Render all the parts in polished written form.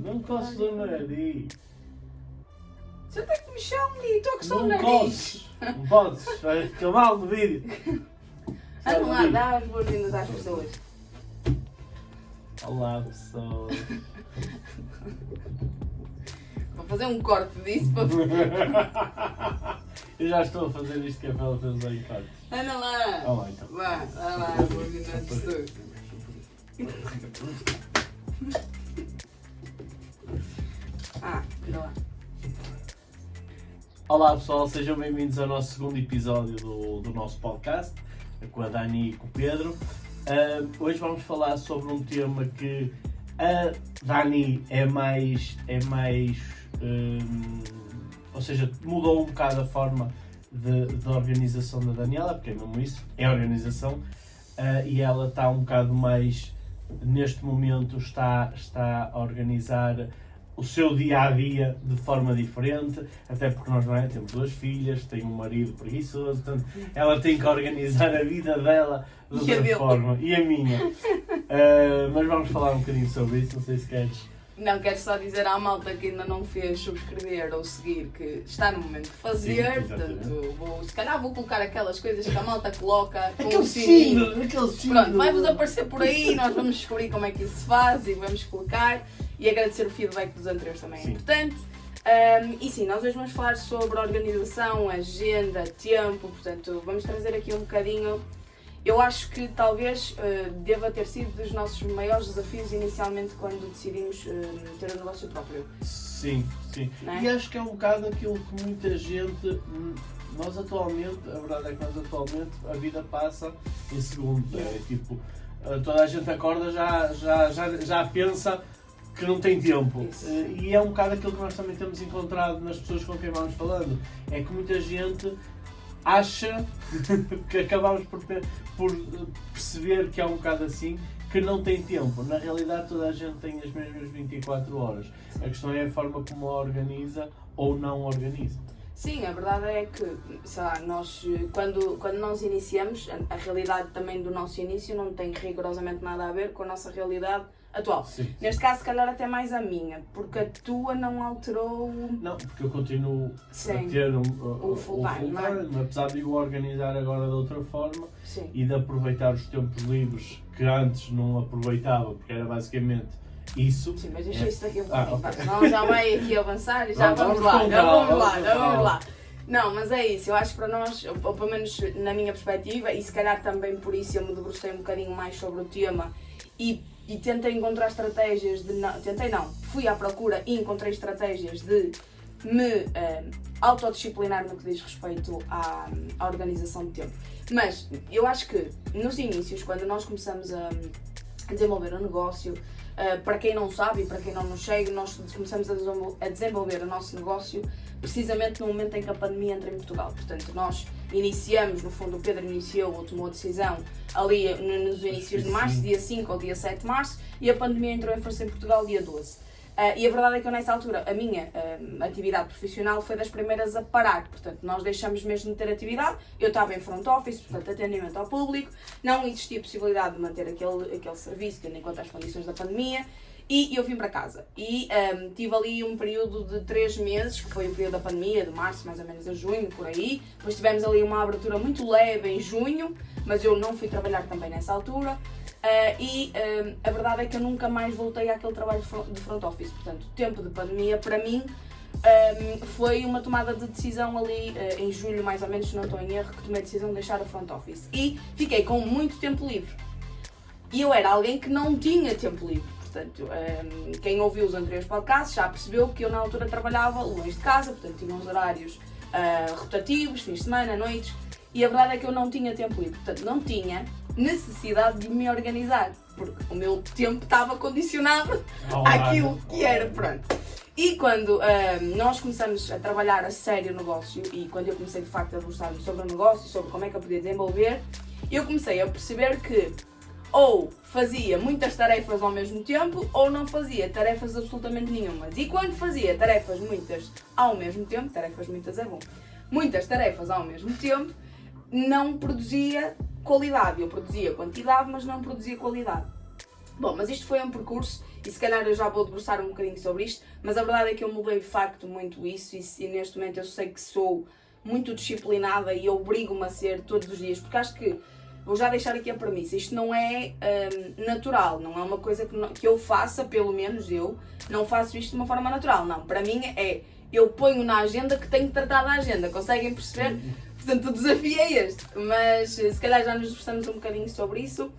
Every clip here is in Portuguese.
Não coço o nariz. Você tem que mexer ali, estou a coçar o Não nariz. coços. Não podes, vai ficar mal no vídeo. Anda lá, dá as boas-vindas às pessoas. Olá, pessoal. Vou fazer um corte disso para... Eu já estou a fazer isto que é para ela fazer os cortes. Anda lá. Olá, então. Vá lá, as boas-vindas às pessoas. Anda lá. Olá, pessoal, sejam bem-vindos ao nosso segundo episódio do nosso podcast, com a Dani e com o Pedro. Hoje vamos falar sobre um tema que a Dani ou seja, mudou um bocado a forma de organização da Daniela, porque é mesmo isso, é a organização, e ela está um bocado mais, neste momento, está a organizar o seu dia-a-dia de forma diferente, até porque nós temos duas filhas, tem um marido preguiçoso, portanto, ela tem que organizar a vida dela de outra forma, e a minha. Mas vamos falar um bocadinho sobre isso, não sei se queres. Não, quero só dizer à malta que ainda não fez subscrever ou seguir, que está no momento de fazer. Sim, portanto, se calhar vou colocar aquelas coisas que a malta coloca com o Aquele sininho. símbolo. Pronto, vai-vos aparecer por aí, nós vamos descobrir como é que isso se faz e vamos colocar. E agradecer o feedback dos anteriores também é importante. E sim, nós hoje vamos falar sobre organização, agenda, tempo, portanto vamos trazer aqui um bocadinho. Eu acho que talvez deva ter sido dos nossos maiores desafios inicialmente quando decidimos ter um negócio próprio. Sim, sim. É? E acho que é um bocado aquilo que muita gente, nós atualmente, a verdade é que nós atualmente a vida passa em segundos. É tipo, toda a gente acorda já pensa que não tem tempo. E é um bocado aquilo que nós também temos encontrado nas pessoas com quem vamos falando. É que muita gente acha que acabamos por perceber que é um bocado assim, que não tem tempo. Na realidade toda a gente tem as mesmas 24 horas. A questão é a forma como a organiza ou não organiza. Sim, a verdade é que, sei lá, nós, quando nós iniciamos, a realidade também do nosso início não tem rigorosamente nada a ver com a nossa realidade atual. Sim. Neste caso, se calhar até mais a minha, porque a tua não alterou... Não, porque eu continuo a ter o full-time, apesar de eu organizar agora de outra forma. Sim. E de aproveitar os tempos livres que antes não aproveitava, porque era basicamente isso. Sim, mas deixa isso daqui a pouco, okay. Senão já vai aqui avançar e já vamos lá. Não, mas é isso, eu acho que para nós, ou pelo menos na minha perspectiva, e se calhar também por isso eu me debrucei um bocadinho mais sobre o tema e tentei encontrar estratégias de... fui à procura e encontrei estratégias de me autodisciplinar no que diz respeito à organização de tempo. Mas eu acho que nos inícios, quando nós começamos a desenvolver um negócio, para quem não sabe e para quem não nos segue, nós começamos a desenvolver o nosso negócio precisamente no momento em que a pandemia entra em Portugal. Portanto, nós iniciamos, no fundo o Pedro iniciou ou tomou a decisão ali nos inícios de março, dia 5 ou dia 7 de março, e a pandemia entrou em força em Portugal dia 12. E a verdade é que eu, nessa altura, a minha atividade profissional foi das primeiras a parar. Portanto, nós deixamos mesmo de ter atividade. Eu estava em front office, portanto, atendimento ao público. Não existia possibilidade de manter aquele serviço, tendo em conta as condições da pandemia. E eu vim para casa. E tive ali um período de 3 meses, que foi o período da pandemia, de março mais ou menos a junho, por aí. Depois tivemos ali uma abertura muito leve em junho, mas eu não fui trabalhar também nessa altura. A verdade é que eu nunca mais voltei àquele trabalho de front office. Portanto, o tempo de pandemia, para mim, foi uma tomada de decisão ali em julho, mais ou menos, se não estou em erro, que tomei a decisão de deixar o front office. E fiquei com muito tempo livre. E eu era alguém que não tinha tempo livre. Portanto, quem ouviu os anteriores podcasts já percebeu que eu na altura trabalhava longe de casa, portanto tinha uns horários rotativos, fins de semana, noites, e a verdade é que eu não tinha tempo livre. Portanto, não tinha necessidade de me organizar, porque o meu tempo estava condicionado àquilo que era, pronto. E quando nós começamos a trabalhar a sério o negócio, e quando eu comecei de facto a debruçar-me sobre o negócio, sobre como é que eu podia desenvolver, eu comecei a perceber que ou fazia muitas tarefas ao mesmo tempo, ou não fazia tarefas absolutamente nenhumas. E quando fazia tarefas muitas ao mesmo tempo, tarefas muitas é bom, muitas tarefas ao mesmo tempo, não produzia qualidade. Eu produzia quantidade, mas não produzia qualidade. Bom, mas isto foi um percurso e se calhar eu já vou debruçar um bocadinho sobre isto, mas a verdade é que eu mudei de facto muito isso e neste momento eu sei que sou muito disciplinada e obrigo-me a ser todos os dias, porque acho que, vou já deixar aqui a premissa, isto não é natural, não é uma coisa que eu faça, pelo menos eu, não faço isto de uma forma natural, não, para mim eu ponho na agenda que tenho que tratar da agenda, conseguem perceber? Portanto o desafio é este, mas se calhar já nos debruçamos um bocadinho sobre isso.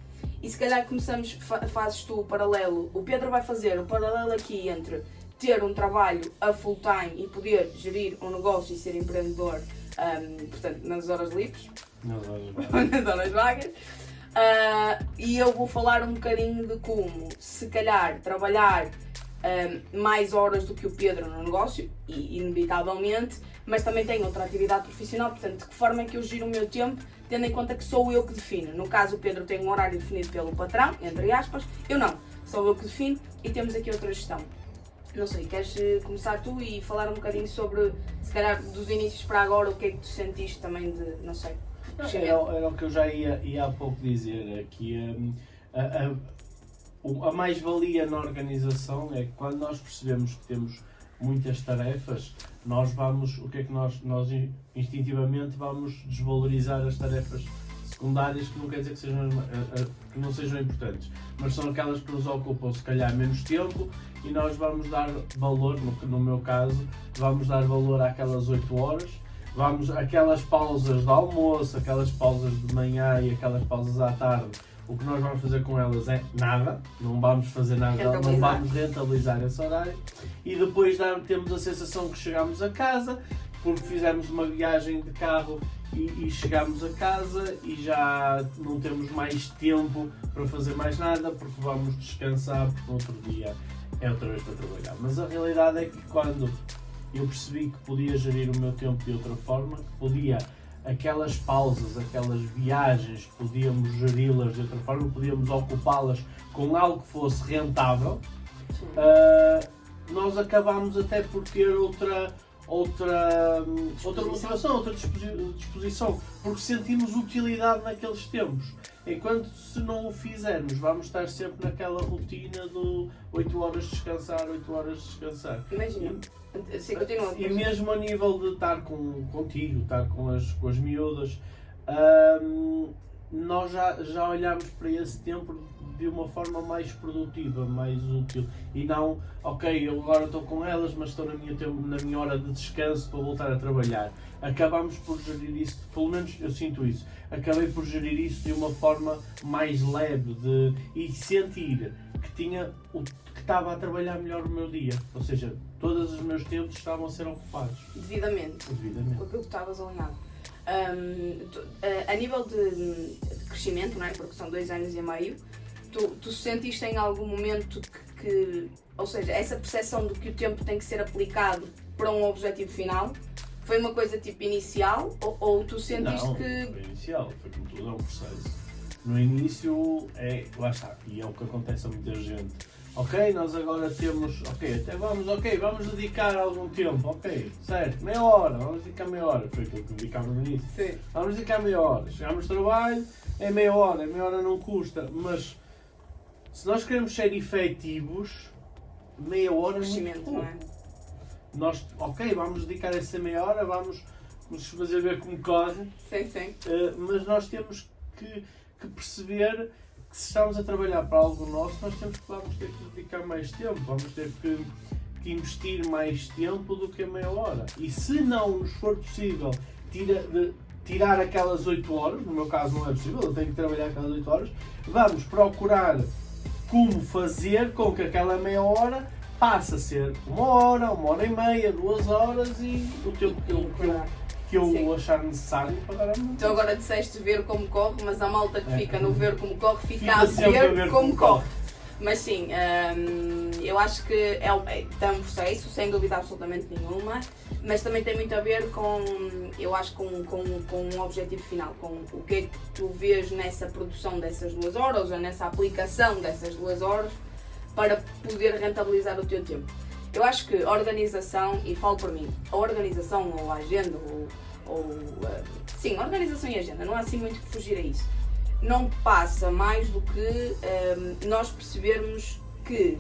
E se calhar começamos, fazes tu o paralelo, o Pedro vai fazer o paralelo aqui entre ter um trabalho a full time e poder gerir um negócio e ser empreendedor, portanto, nas horas livres. Nas horas vagas. E eu vou falar um bocadinho de como, se calhar, trabalhar mais horas do que o Pedro no negócio, e inevitavelmente, mas também tenho outra atividade profissional, portanto, de que forma é que eu giro o meu tempo, tendo em conta que sou eu que defino. No caso, o Pedro tem um horário definido pelo patrão, entre aspas, eu não, sou eu que defino e temos aqui outra gestão. Não sei, queres começar tu e falar um bocadinho sobre, se calhar, dos inícios para agora, o que é que tu sentiste também de, não sei, era o que eu já ia há pouco dizer, que a mais-valia na organização é que quando nós percebemos que temos muitas tarefas, nós vamos, o que é que nós instintivamente vamos desvalorizar as tarefas secundárias, que não quer dizer que não sejam importantes, mas são aquelas que nos ocupam se calhar menos tempo e nós vamos dar valor, no meu caso, vamos dar valor àquelas 8 horas, aquelas pausas de almoço, aquelas pausas de manhã e aquelas pausas à tarde. O que nós vamos fazer com elas é nada, não vamos fazer nada, não vamos rentabilizar esse horário e depois temos a sensação que chegamos a casa porque fizemos uma viagem de carro e chegamos a casa e já não temos mais tempo para fazer mais nada porque vamos descansar porque no outro dia é outra vez para trabalhar. Mas a realidade é que quando eu percebi que podia gerir o meu tempo de outra forma, que podia aquelas pausas, aquelas viagens, podíamos geri-las de outra forma, podíamos ocupá-las com algo que fosse rentável, nós acabámos até por ter outra motivação, outra disposição, porque sentimos utilidade naqueles tempos. Enquanto se não o fizermos, vamos estar sempre naquela rotina do 8 horas descansar, 8 horas descansar. Imagina. Sim, continua. E mesmo a nível de estar contigo, estar com as miúdas, nós já olhamos para esse tempo de uma forma mais produtiva, mais útil. E não, ok, eu agora estou com elas, mas estou na minha hora de descanso para voltar a trabalhar. Acabamos por gerir isso, pelo menos eu sinto isso, acabei por gerir isso de uma forma mais leve e sentir que estava a trabalhar melhor o meu dia. Ou seja, todos os meus tempos estavam a ser ocupados. Devidamente. Com aquilo que estavas alinhado. A nível de crescimento, não é? Porque são 2 anos e meio, tu sentiste em algum momento ou seja, essa percepção de que o tempo tem que ser aplicado para um objetivo final, foi uma coisa tipo inicial ou tu sentiste não, que... Não, foi inicial, foi como tudo, é um processo. No início, lá está, e é o que acontece a muita gente. Ok, nós agora temos, vamos dedicar algum tempo, ok, certo, meia hora, vamos dedicar meia hora, foi aquilo que dedicámos no início. Sim. Vamos dedicar meia hora, chegamos ao trabalho, é meia hora não custa, mas se nós queremos ser efetivos, meia hora é muito pouco. Não é? Nós, vamos dedicar essa meia hora, vamos fazer ver como corre, sim. mas nós temos que perceber que se estamos a trabalhar para algo nosso, nós vamos ter que dedicar mais tempo, vamos ter que investir mais tempo do que a meia hora. E se não nos for possível tirar aquelas 8 horas, no meu caso não é possível, eu tenho que trabalhar aquelas 8 horas, vamos procurar como fazer com que aquela meia hora passe a ser 1 hora e meia, 2 horas e o tempo que eu achar necessário para dar a minha. Então agora disseste ver como corre, mas a malta que fica no ver como corre fica a ver como corre. Mas sim, eu acho que é um processo, sem dúvida absolutamente nenhuma, mas também tem muito a ver com um objetivo final, com o que é que tu vês nessa produção dessas 2 horas ou nessa aplicação dessas 2 horas para poder rentabilizar o teu tempo. Eu acho que a organização, e falo por mim, a organização ou a agenda, sim, organização e agenda, não há assim muito que fugir a isso. não passa mais do que nós percebermos que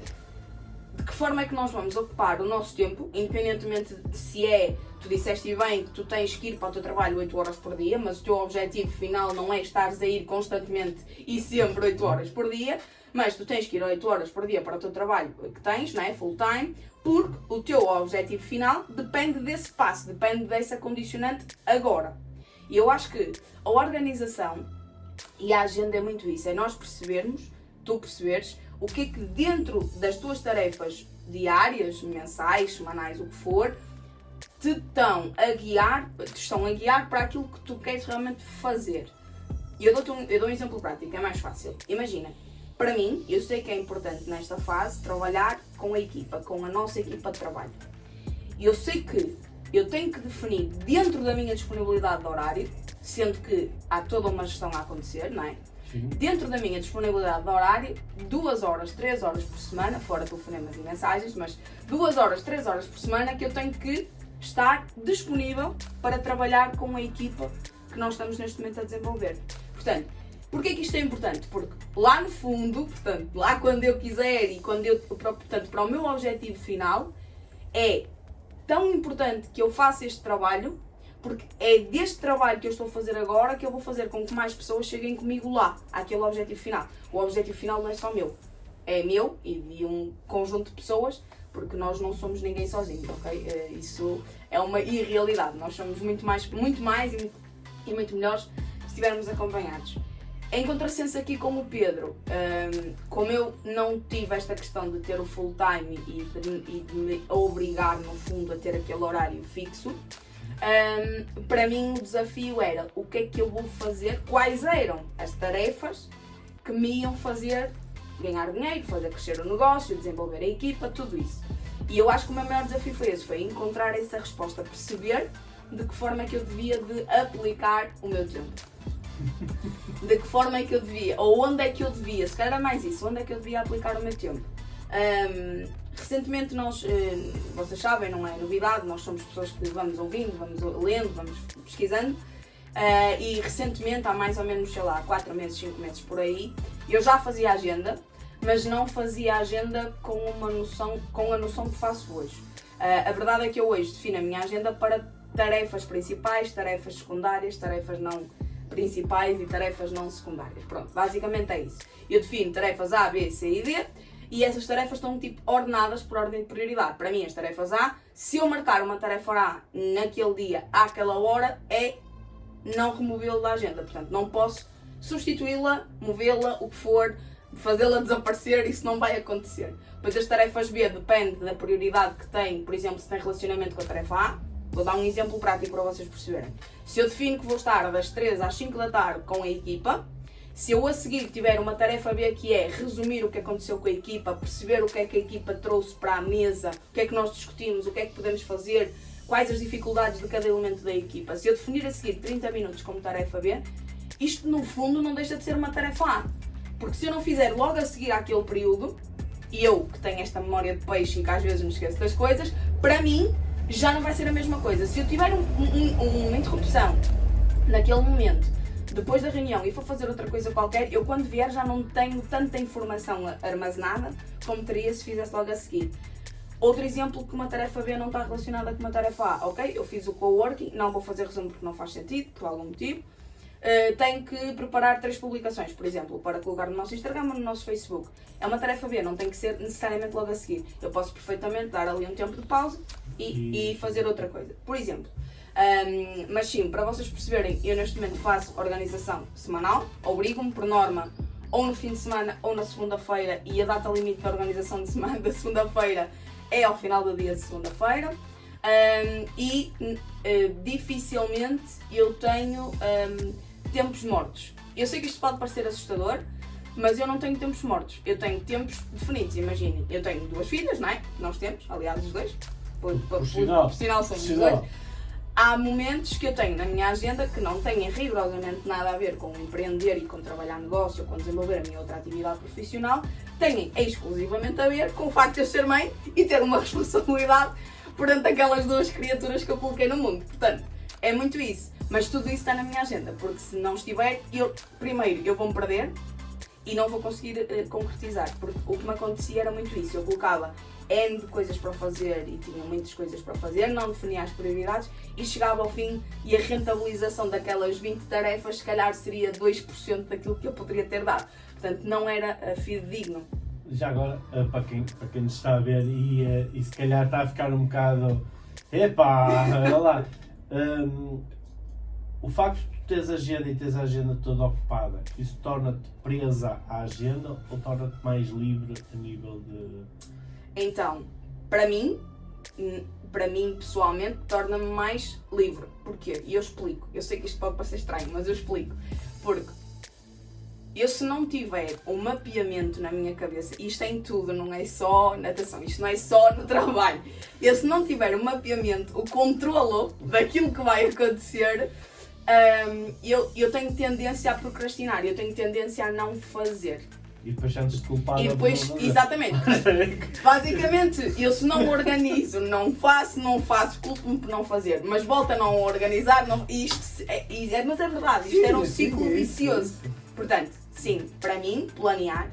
de que forma é que nós vamos ocupar o nosso tempo, independentemente de se tu disseste bem que tu tens que ir para o teu trabalho 8 horas por dia, mas o teu objetivo final não é estares a ir constantemente e sempre 8 horas por dia, mas tu tens que ir 8 horas por dia para o teu trabalho que tens, não é? Full time, porque o teu objetivo final depende desse passo, depende dessa condicionante agora. E eu acho que a organização e a agenda é muito isso, é nós percebermos, tu perceberes, o que é que dentro das tuas tarefas diárias, mensais, semanais, o que for, te estão a guiar para aquilo que tu queres realmente fazer. E eu dou um exemplo prático, é mais fácil. Imagina, para mim, eu sei que é importante nesta fase trabalhar com a equipa, com a nossa equipa de trabalho. E eu sei que eu tenho que definir dentro da minha disponibilidade de horário, sendo que há toda uma gestão a acontecer, não é? Sim. Dentro da minha disponibilidade de horário, 2 horas, 3 horas por semana, fora telefonemas e mensagens, mas 2 horas, 3 horas por semana que eu tenho que estar disponível para trabalhar com a equipa que nós estamos neste momento a desenvolver. Portanto, porquê que isto é importante? Porque lá no fundo, portanto, lá quando eu quiser e portanto, para o meu objetivo final, é tão importante que eu faça este trabalho, porque é deste trabalho que eu estou a fazer agora que eu vou fazer com que mais pessoas cheguem comigo lá, àquele objetivo final. O objetivo final não é só meu, é meu e de um conjunto de pessoas, porque nós não somos ninguém sozinhos, ok? Isso é uma irrealidade, nós somos muito mais e muito melhores se estivermos acompanhados. Em contrassenso aqui com o Pedro, como eu não tive esta questão de ter o full time e de me obrigar no fundo a ter aquele horário fixo, para mim o desafio era o que é que eu vou fazer, quais eram as tarefas que me iam fazer ganhar dinheiro, fazer crescer o negócio, desenvolver a equipa, tudo isso. E eu acho que o meu maior desafio foi esse, foi encontrar essa resposta, perceber de que forma é que eu devia de aplicar o meu tempo. De que forma é que eu devia, ou onde é que eu devia, se calhar era mais isso, onde é que eu devia aplicar o meu tempo. Recentemente nós, vocês sabem, não é novidade, nós somos pessoas que vamos ouvindo, vamos lendo, vamos pesquisando, e recentemente, há mais ou menos, sei lá, 4 meses, 5 meses por aí, eu já fazia agenda, mas não fazia agenda com a noção que faço hoje. A verdade é que eu hoje defino a minha agenda para tarefas principais, tarefas secundárias, tarefas não principais e tarefas não secundárias. Pronto, basicamente é isso. Eu defino tarefas A, B, C e D e essas tarefas estão tipo ordenadas por ordem de prioridade. Para mim, as tarefas A, se eu marcar uma tarefa A naquele dia, àquela hora, é não removê-la da agenda. Portanto, não posso substituí-la, movê-la, o que for, fazê-la desaparecer, isso não vai acontecer. Pois as tarefas B depende da prioridade que tem, por exemplo, se tem relacionamento com a tarefa A. Vou dar um exemplo prático para vocês perceberem. Se eu defino que vou estar das 3 às 5 da tarde com a equipa, se eu a seguir tiver uma tarefa B que é resumir o que aconteceu com a equipa, perceber o que é que a equipa trouxe para a mesa, o que é que nós discutimos, o que é que podemos fazer, quais as dificuldades de cada elemento da equipa, se eu definir a seguir 30 minutos como tarefa B, isto no fundo não deixa de ser uma tarefa A. Porque se eu não fizer logo a seguir àquele período, e eu que tenho esta memória de peixe e que às vezes me esqueço das coisas, para mim já não vai ser a mesma coisa. Se eu tiver uma interrupção naquele momento, depois da reunião, e for fazer outra coisa qualquer, eu quando vier já não tenho tanta informação armazenada como teria se fizesse logo a seguir. Outro exemplo que uma tarefa B não está relacionada com uma tarefa A. Ok, eu fiz o coworking, não vou fazer resumo porque não faz sentido, por algum motivo. Tenho que preparar 3 publicações, por exemplo, para colocar no nosso Instagram ou no nosso Facebook. É uma tarefa B, não tem que ser necessariamente logo a seguir. Eu posso perfeitamente dar ali um tempo de pausa e fazer outra coisa. Por exemplo, mas sim, para vocês perceberem, eu neste momento faço organização semanal, obrigo-me por norma ou no fim de semana ou na segunda-feira, e a data limite da organização de semana da segunda-feira é ao final do dia de segunda-feira. Dificilmente eu tenho tempos mortos. Eu sei que isto pode parecer assustador, mas eu não tenho tempos mortos. Eu tenho tempos definidos. Imaginem, eu tenho 2 filhas, não é? Nós temos, aliás, os 2. Por sinal somos os 2. Há momentos que eu tenho na minha agenda que não têm rigorosamente nada a ver com empreender e com trabalhar negócio ou com desenvolver a minha outra atividade profissional. Têm exclusivamente a ver com o facto de eu ser mãe e ter uma responsabilidade perante aquelas 2 criaturas que eu coloquei no mundo. Portanto, é muito isso. Mas tudo isso está na minha agenda, porque se não estiver, primeiro eu vou-me perder e não vou conseguir concretizar, porque o que me acontecia era muito isso, eu colocava N de coisas para fazer e tinha muitas coisas para fazer, não definia as prioridades e chegava ao fim e a rentabilização daquelas 20 tarefas se calhar seria 2% daquilo que eu poderia ter dado, portanto não era fidedigno. Já agora, para quem nos está a ver e se calhar está a ficar um bocado, epá, olha lá, o facto de tu teres agenda e teres a agenda toda ocupada, isso torna-te presa à agenda ou torna-te mais livre a nível de... Então, para mim pessoalmente, torna-me mais livre. Porquê? E eu explico. Eu sei que isto pode parecer estranho, mas eu explico. Porque eu, se não tiver um mapeamento na minha cabeça, isto é em tudo, não é só na natação, isto não é só no trabalho. Eu, se não tiver um mapeamento, o controlo daquilo que vai acontecer, eu tenho tendência a procrastinar, eu tenho tendência a não fazer. E depois sentes-te culpada. E depois, exatamente. Basicamente, eu se não organizo, não faço, culpo-me por não fazer. Mas volto a não organizar, não, mas é verdade, isto era um ciclo vicioso. Portanto, sim, para mim, planear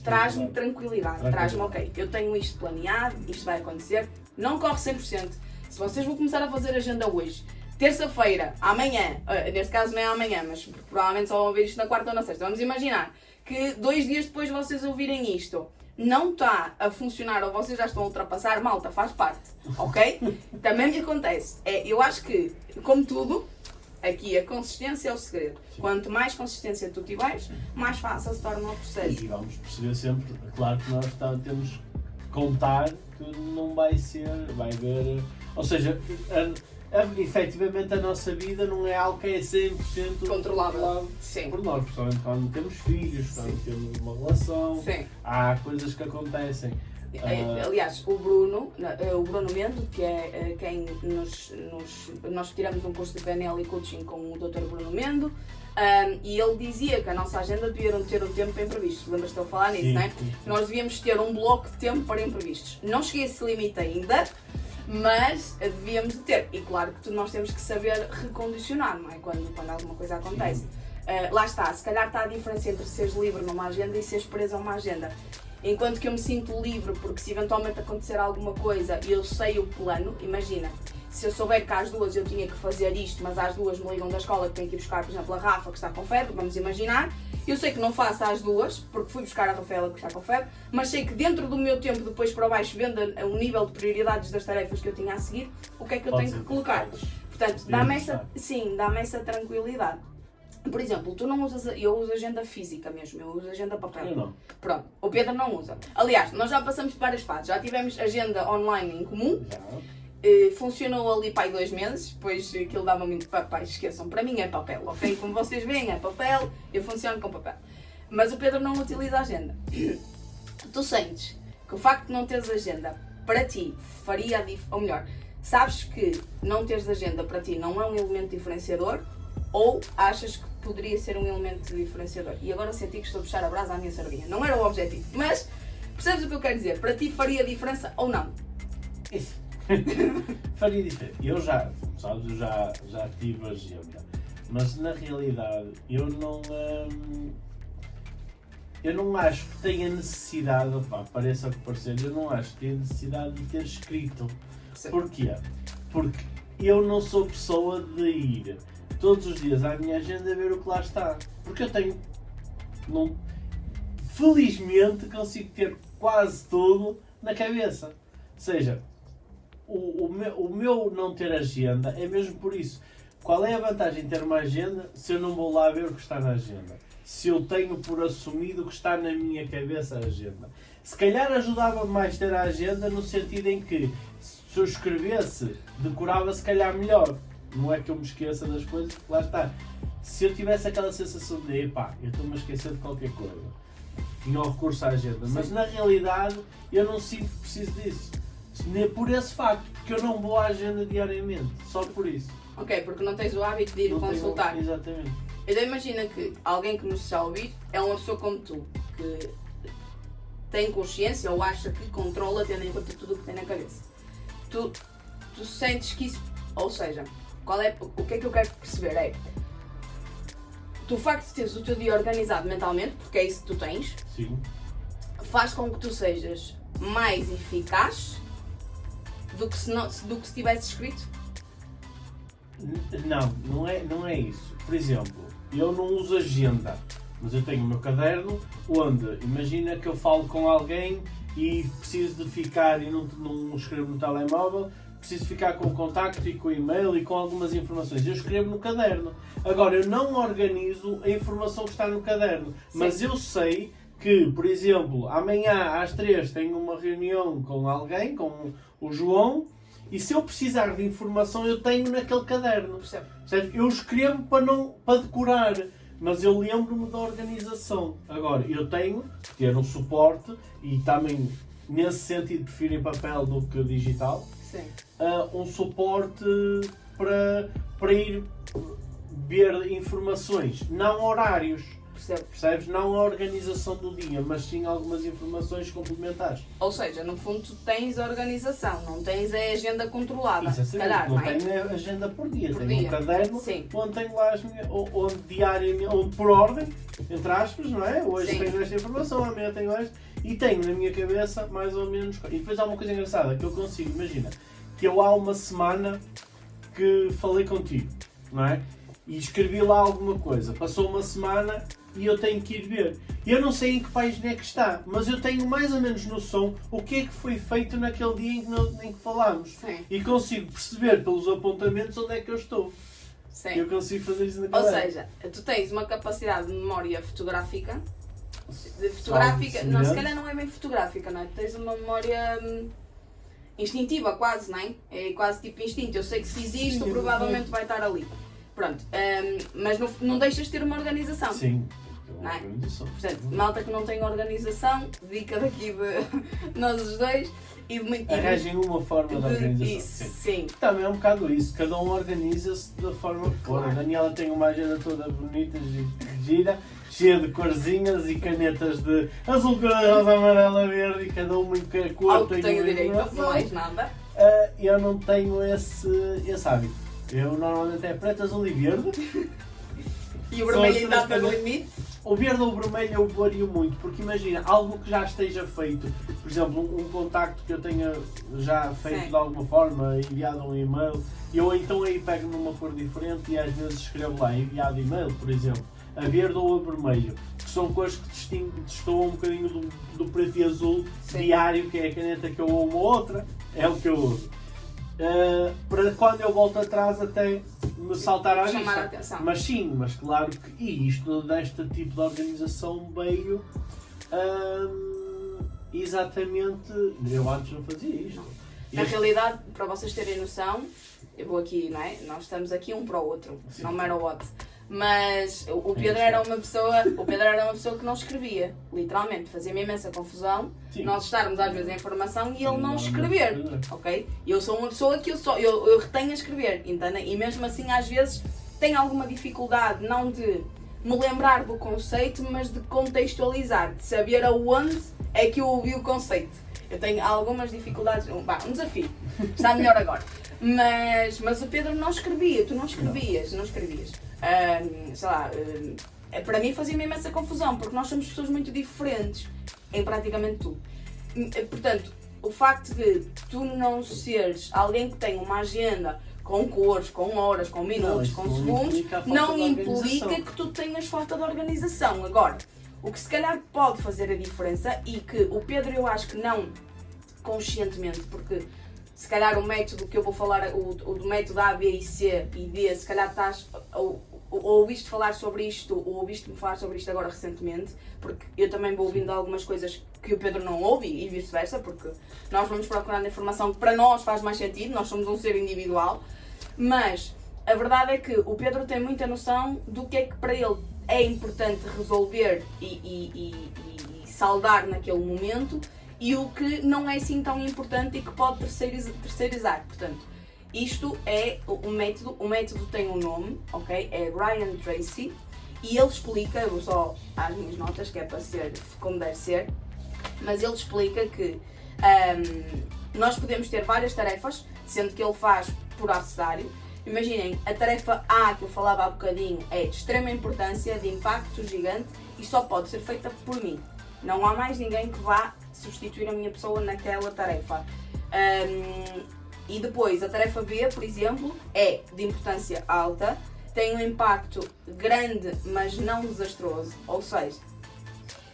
traz-me tranquilidade. Traz-me, ok, eu tenho isto planeado, isto vai acontecer, não corre 100%. Se vocês vão começar a fazer agenda hoje, terça-feira, amanhã, neste caso não é amanhã, mas provavelmente só vão ver isto na quarta ou na sexta, vamos imaginar que 2 dias depois vocês ouvirem isto, não está a funcionar ou vocês já estão a ultrapassar, malta, faz parte, ok? Também me acontece. Eu acho que, como tudo, aqui a consistência é o segredo. Quanto mais consistência tu tiveres, mais fácil se torna o processo. E vamos perceber sempre, claro que nós temos que contar que não vai ser, vai haver, ou seja, efetivamente a nossa vida não é algo que é 100% controlável. Sim. Por nós, principalmente quando temos filhos, quando temos uma relação, sim, há coisas que acontecem. Aliás, o Bruno Mendo, que é quem nós tiramos um curso de PNL e coaching com o Dr. Bruno Mendo, e ele dizia que a nossa agenda devia ter um tempo para imprevistos. Lembras-te de eu falar nisso, não é? Nós devíamos ter um bloco de tempo para imprevistos. Não cheguei a esse limite ainda, mas devíamos ter. E claro que nós temos que saber recondicionar, não é? Quando alguma coisa acontece. Lá está, se calhar está a diferença entre seres livre numa agenda e seres preso a uma agenda. Enquanto que eu me sinto livre, porque se eventualmente acontecer alguma coisa e eu sei o plano, imagina, se eu souber que às 2 eu tinha que fazer isto, mas às 2 me ligam da escola que tenho que ir buscar, por exemplo, a Rafa que está com febre, vamos imaginar, eu sei que não faço às 2, porque fui buscar a Rafaela que está com febre, mas sei que dentro do meu tempo, depois para baixo, vendo o nível de prioridades das tarefas que eu tinha a seguir, o que é que eu tenho que colocar. Portanto, dá-me essa tranquilidade. Por exemplo, tu não usas, eu uso agenda física mesmo, eu uso agenda papel. Eu não. Pronto, o Pedro não usa. Aliás, nós já passamos por várias fases, já tivemos agenda online em comum, funcionou ali para aí 2 meses, depois aquilo dava muito papel, esqueçam, para mim é papel, ok? Como vocês veem é papel, eu funciono com papel. Mas o Pedro não utiliza a agenda. Tu sentes que o facto de não teres agenda para ti faria ou melhor, sabes que não teres agenda para ti não é um elemento diferenciador, ou achas que poderia ser um elemento diferenciador? E agora senti que estou a puxar a brasa à minha sardinha. Não era o objetivo, mas percebes o que eu quero dizer? Para ti faria diferença ou não? Isso. Faria diferença. Eu já tive agenda, mas na realidade eu não acho que tenha necessidade, pareça o que parecer, eu não acho que tenha necessidade de ter escrito. Sim. Porquê? Porque eu não sou pessoa de ir todos os dias à minha agenda a ver o que lá está. Porque eu tenho... felizmente consigo ter quase tudo na cabeça. Ou seja, o meu não ter agenda é mesmo por isso. Qual é a vantagem de ter uma agenda se eu não vou lá ver o que está na agenda? Se eu tenho por assumido que está na minha cabeça a agenda. Se calhar ajudava-me mais ter a agenda no sentido em que se eu escrevesse, decorava se calhar melhor. Não é que eu me esqueça das coisas, lá está. Se eu tivesse aquela sensação de, epá, eu estou-me a esquecer de qualquer coisa, tinha o recurso à agenda. Sim. Mas na realidade eu não sinto que preciso disso. Por esse facto, porque eu não vou à agenda diariamente, só por isso. Ok, porque não tens o hábito de ir consultar. Exatamente. Então imagina que alguém que nos está a ouvir é uma pessoa como tu, que tem consciência ou acha que controla tendo em conta tudo o que tem na cabeça. Tu sentes que isso, ou seja, o que é que eu quero perceber é, tu, o facto de teres o teu dia organizado mentalmente, porque é isso que tu tens, Sim. faz com que tu sejas mais eficaz do que se tivesse escrito? Não é isso. Por exemplo, eu não uso agenda, mas eu tenho o meu caderno onde, imagina que eu falo com alguém e preciso de ficar, e não escrevo no telemóvel, preciso ficar com o contacto e com o e-mail e com algumas informações. Eu escrevo no caderno. Agora, eu não organizo a informação que está no caderno, mas Sim. eu sei que, por exemplo, amanhã às 3 tenho uma reunião com alguém, com o João, e se eu precisar de informação eu tenho naquele caderno. Percebo. Certo? Eu escrevo para decorar, mas eu lembro-me da organização. Agora, eu tenho que ter um suporte, e também nesse sentido prefiro em papel do que digital, Sim. um suporte para ir ver informações, não horários. Percebo. Percebes? Não a organização do dia, mas sim algumas informações complementares. Ou seja, no fundo tu tens a organização, não tens a agenda controlada. Isso é se calhar, não não é? tenho a agenda por dia, Por tenho dia. um caderno Sim. onde tenho lá onde diariamente, onde por ordem, entre aspas, não é? Hoje Sim. tenho esta informação, amanhã tenho esta, e tenho na minha cabeça mais ou menos. E depois há uma coisa engraçada que eu consigo, imagina, que eu há uma semana que falei contigo, não é? E escrevi lá alguma coisa, passou uma semana e eu tenho que ir ver. Eu não sei em que página é que está, mas eu tenho mais ou menos noção o que é que foi feito naquele dia em que falámos. Sim. E consigo perceber pelos apontamentos onde é que eu estou. Sim. Eu consigo fazer isso na Ou cabeça. seja, tu tens uma capacidade de memória fotográfica. Salvo Não, se semelhante. calhar não é bem fotográfica, não é? Tu tens uma memória instintiva quase, não é? É quase tipo instinto. Eu sei que se existe, Sim, provavelmente vai estar ali. Pronto. Mas não deixas de ter uma organização. Sim. Não é? Organização. Portanto, malta que não tem organização, dica daqui de nós os dois. Arranjem uma forma de organização. Isso, Sim. sim. Também é um bocado isso, cada um organiza-se da forma que for. Claro. A Daniela tem uma agenda toda bonita, gira, cheia de corzinhas e canetas de azul, rosa, amarela, verde, e cada uma em que cor Ao que tem tenho uma direito, não informação. mais nada. Eu não tenho esse hábito. Eu normalmente é preto, azul e verde. E o São vermelho as ainda três no coisas. limite. O verde ou o vermelho eu vario muito, porque imagina, algo que já esteja feito, por exemplo, um contacto que eu tenha já feito Sim. de alguma forma, enviado um e-mail, eu então aí pego numa cor diferente e às vezes escrevo lá enviado e-mail, por exemplo, a verde ou a vermelho, que são cores que destoam um bocadinho do preto e azul Sim. diário, que é a caneta que eu ou uma outra, é o que eu uso. Para quando eu volto atrás até me saltar à Chamar a vista. atenção. Mas sim, mas claro que e isto deste tipo de organização veio exatamente. Eu antes não fazia isto. Na realidade, para vocês terem noção, eu vou aqui, não é? Nós estamos aqui um para o outro, Sim. no matter what. Mas o Pedro era uma pessoa que não escrevia, literalmente, fazia-me imensa confusão Sim. nós estarmos às vezes em informação e ele não Não escrever, escrever. ok? Eu sou uma pessoa que eu retenho a escrever, entendem? E mesmo assim às vezes tenho alguma dificuldade, não de me lembrar do conceito, mas de contextualizar, de saber aonde é que eu ouvi o conceito. Eu tenho algumas dificuldades, um desafio, está melhor agora. Mas o Pedro não escrevia, tu não escrevias. Sei lá, para mim fazia-me imensa confusão, porque nós somos pessoas muito diferentes em praticamente tudo. Portanto, o facto de tu não seres alguém que tem uma agenda com cores, com horas, com minutos, isso com não segundos, implica a falta não de implica organização. que tu tenhas falta de organização. Agora, o que se calhar pode fazer a diferença e que o Pedro eu acho que não conscientemente, porque se calhar o método que eu vou falar, o do método A, B e C e D, se calhar estás, ou ouviste falar sobre isto, ou ouviste-me falar sobre isto agora recentemente, porque eu também vou ouvindo algumas coisas que o Pedro não ouve e vice-versa, porque nós vamos procurando informação que para nós faz mais sentido, nós somos um ser individual, mas a verdade é que o Pedro tem muita noção do que é que para ele é importante resolver e saldar naquele momento, e o que não é assim tão importante e que pode terceirizar. Portanto, isto é o método tem um nome, ok? É Brian Tracy, e ele explica, eu vou só às minhas notas, que é para ser como deve ser, mas ele explica que nós podemos ter várias tarefas, sendo que ele faz por abecedário. Imaginem, a tarefa A que eu falava há bocadinho é de extrema importância, de impacto gigante e só pode ser feita por mim. Não há mais ninguém que vá substituir a minha pessoa naquela tarefa. E depois, a tarefa B, por exemplo, é de importância alta, tem um impacto grande, mas não desastroso. Ou seja,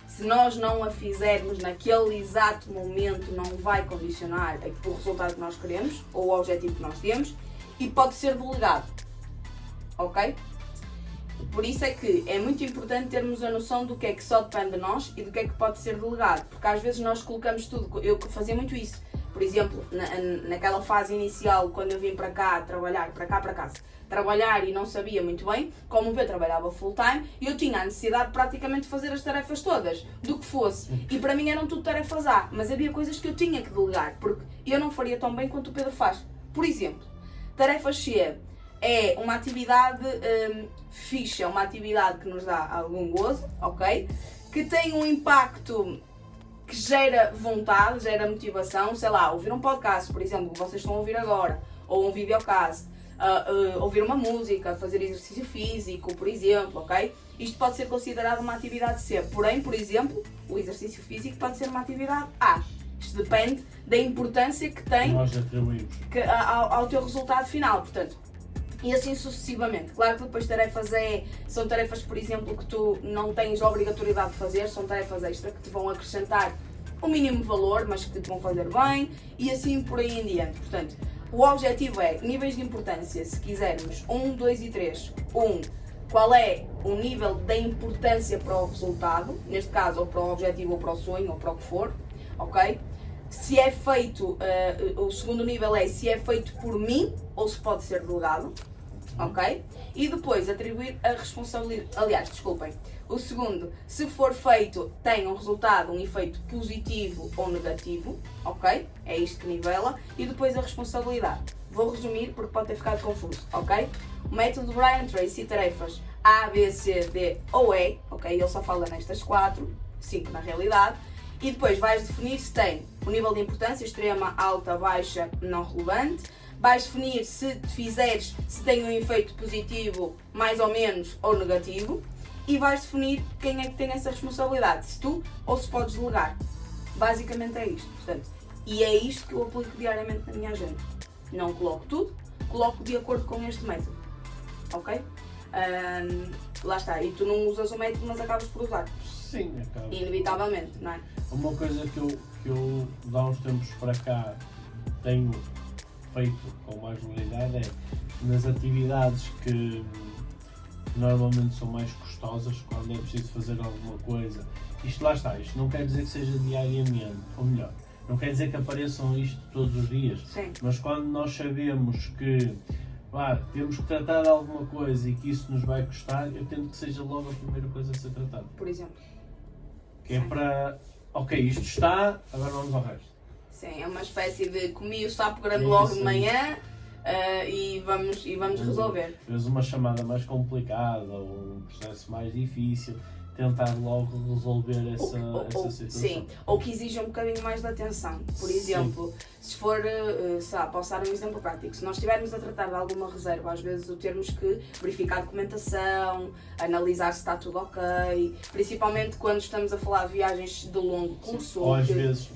se nós não a fizermos naquele exato momento, não vai condicionar o resultado que nós queremos ou o objetivo que nós temos e pode ser delegado. Ok? Por isso é que é muito importante termos a noção do que é que só depende de nós e do que é que pode ser delegado. Porque às vezes nós colocamos tudo. Eu fazia muito isso. Por exemplo, naquela fase inicial, quando eu vim para cá trabalhar, para casa, trabalhar e não sabia muito bem, como eu trabalhava full time, eu tinha a necessidade praticamente de fazer as tarefas todas, do que fosse. E para mim eram tudo tarefas A, mas havia coisas que eu tinha que delegar, porque eu não faria tão bem quanto o Pedro faz. Por exemplo, tarefa C é uma atividade fixe, é uma atividade que nos dá algum gozo, ok? Que tem um impacto que gera vontade, gera motivação, sei lá, ouvir um podcast, por exemplo, que vocês estão a ouvir agora, ou um videocast, ouvir uma música, fazer exercício físico, por exemplo, ok? Isto pode ser considerado uma atividade C, porém, por exemplo, o exercício físico pode ser uma atividade A. Isto depende da importância que tem nós atribuímos ao teu resultado final, portanto, e assim sucessivamente. Claro que depois tarefas são tarefas, por exemplo, que tu não tens a obrigatoriedade de fazer, são tarefas extra que te vão acrescentar o mínimo valor, mas que te vão fazer bem, e assim por aí em diante. Portanto, o objetivo é níveis de importância, se quisermos 1, 2 e 3. 1. Qual é o nível da importância para o resultado, neste caso ou para o objetivo ou para o sonho ou para o que for, ok? Se é feito, o segundo nível é se é feito por mim ou se pode ser delegado, ok? E depois atribuir a responsabilidade, aliás, desculpem, o segundo, se for feito, tem um resultado, um efeito positivo ou negativo, ok? É isto que nivela. E depois a responsabilidade. Vou resumir porque pode ter ficado confuso, ok? O método Brian Tracy, tarefas A, B, C, D ou E, ok? Ele só fala nestas 4, 5 na realidade. E depois vais definir se tem o nível de importância, extrema, alta, baixa, não relevante. Vais definir se te fizeres, se tem um efeito positivo, mais ou menos, ou negativo. E vais definir quem é que tem essa responsabilidade, se tu ou se podes delegar. Basicamente é isto. Portanto, e é isto que eu aplico diariamente na minha agenda. Não coloco tudo, coloco de acordo com este método. Ok? Lá está. E tu não usas o método, mas acabas por usar. Sim, acaba. Inevitavelmente, não é? Uma coisa que eu de há uns tempos para cá tenho feito com mais regularidade é nas atividades que normalmente são mais custosas, quando é preciso fazer alguma coisa. Isto lá está, isto não quer dizer que seja diariamente, ou melhor, não quer dizer que apareçam isto todos os dias. Sim. Mas quando nós sabemos que temos que tratar de alguma coisa e que isso nos vai custar, eu tento que seja logo a primeira coisa a ser tratada. Por exemplo. Que é para, ok, isto está, agora vamos ao resto. Sim, é uma espécie de comi o sapo grande logo de manhã e vamos resolver. Às vezes uma chamada mais complicada ou um processo mais difícil, tentar logo resolver essa situação. Sim, ou que exija um bocadinho mais de atenção. Por exemplo, se for, posso dar um exemplo prático, se nós estivermos a tratar de alguma reserva, às vezes o termos que verificar a documentação, analisar se está tudo ok, principalmente quando estamos a falar de viagens de longo curso. Ou às vezes,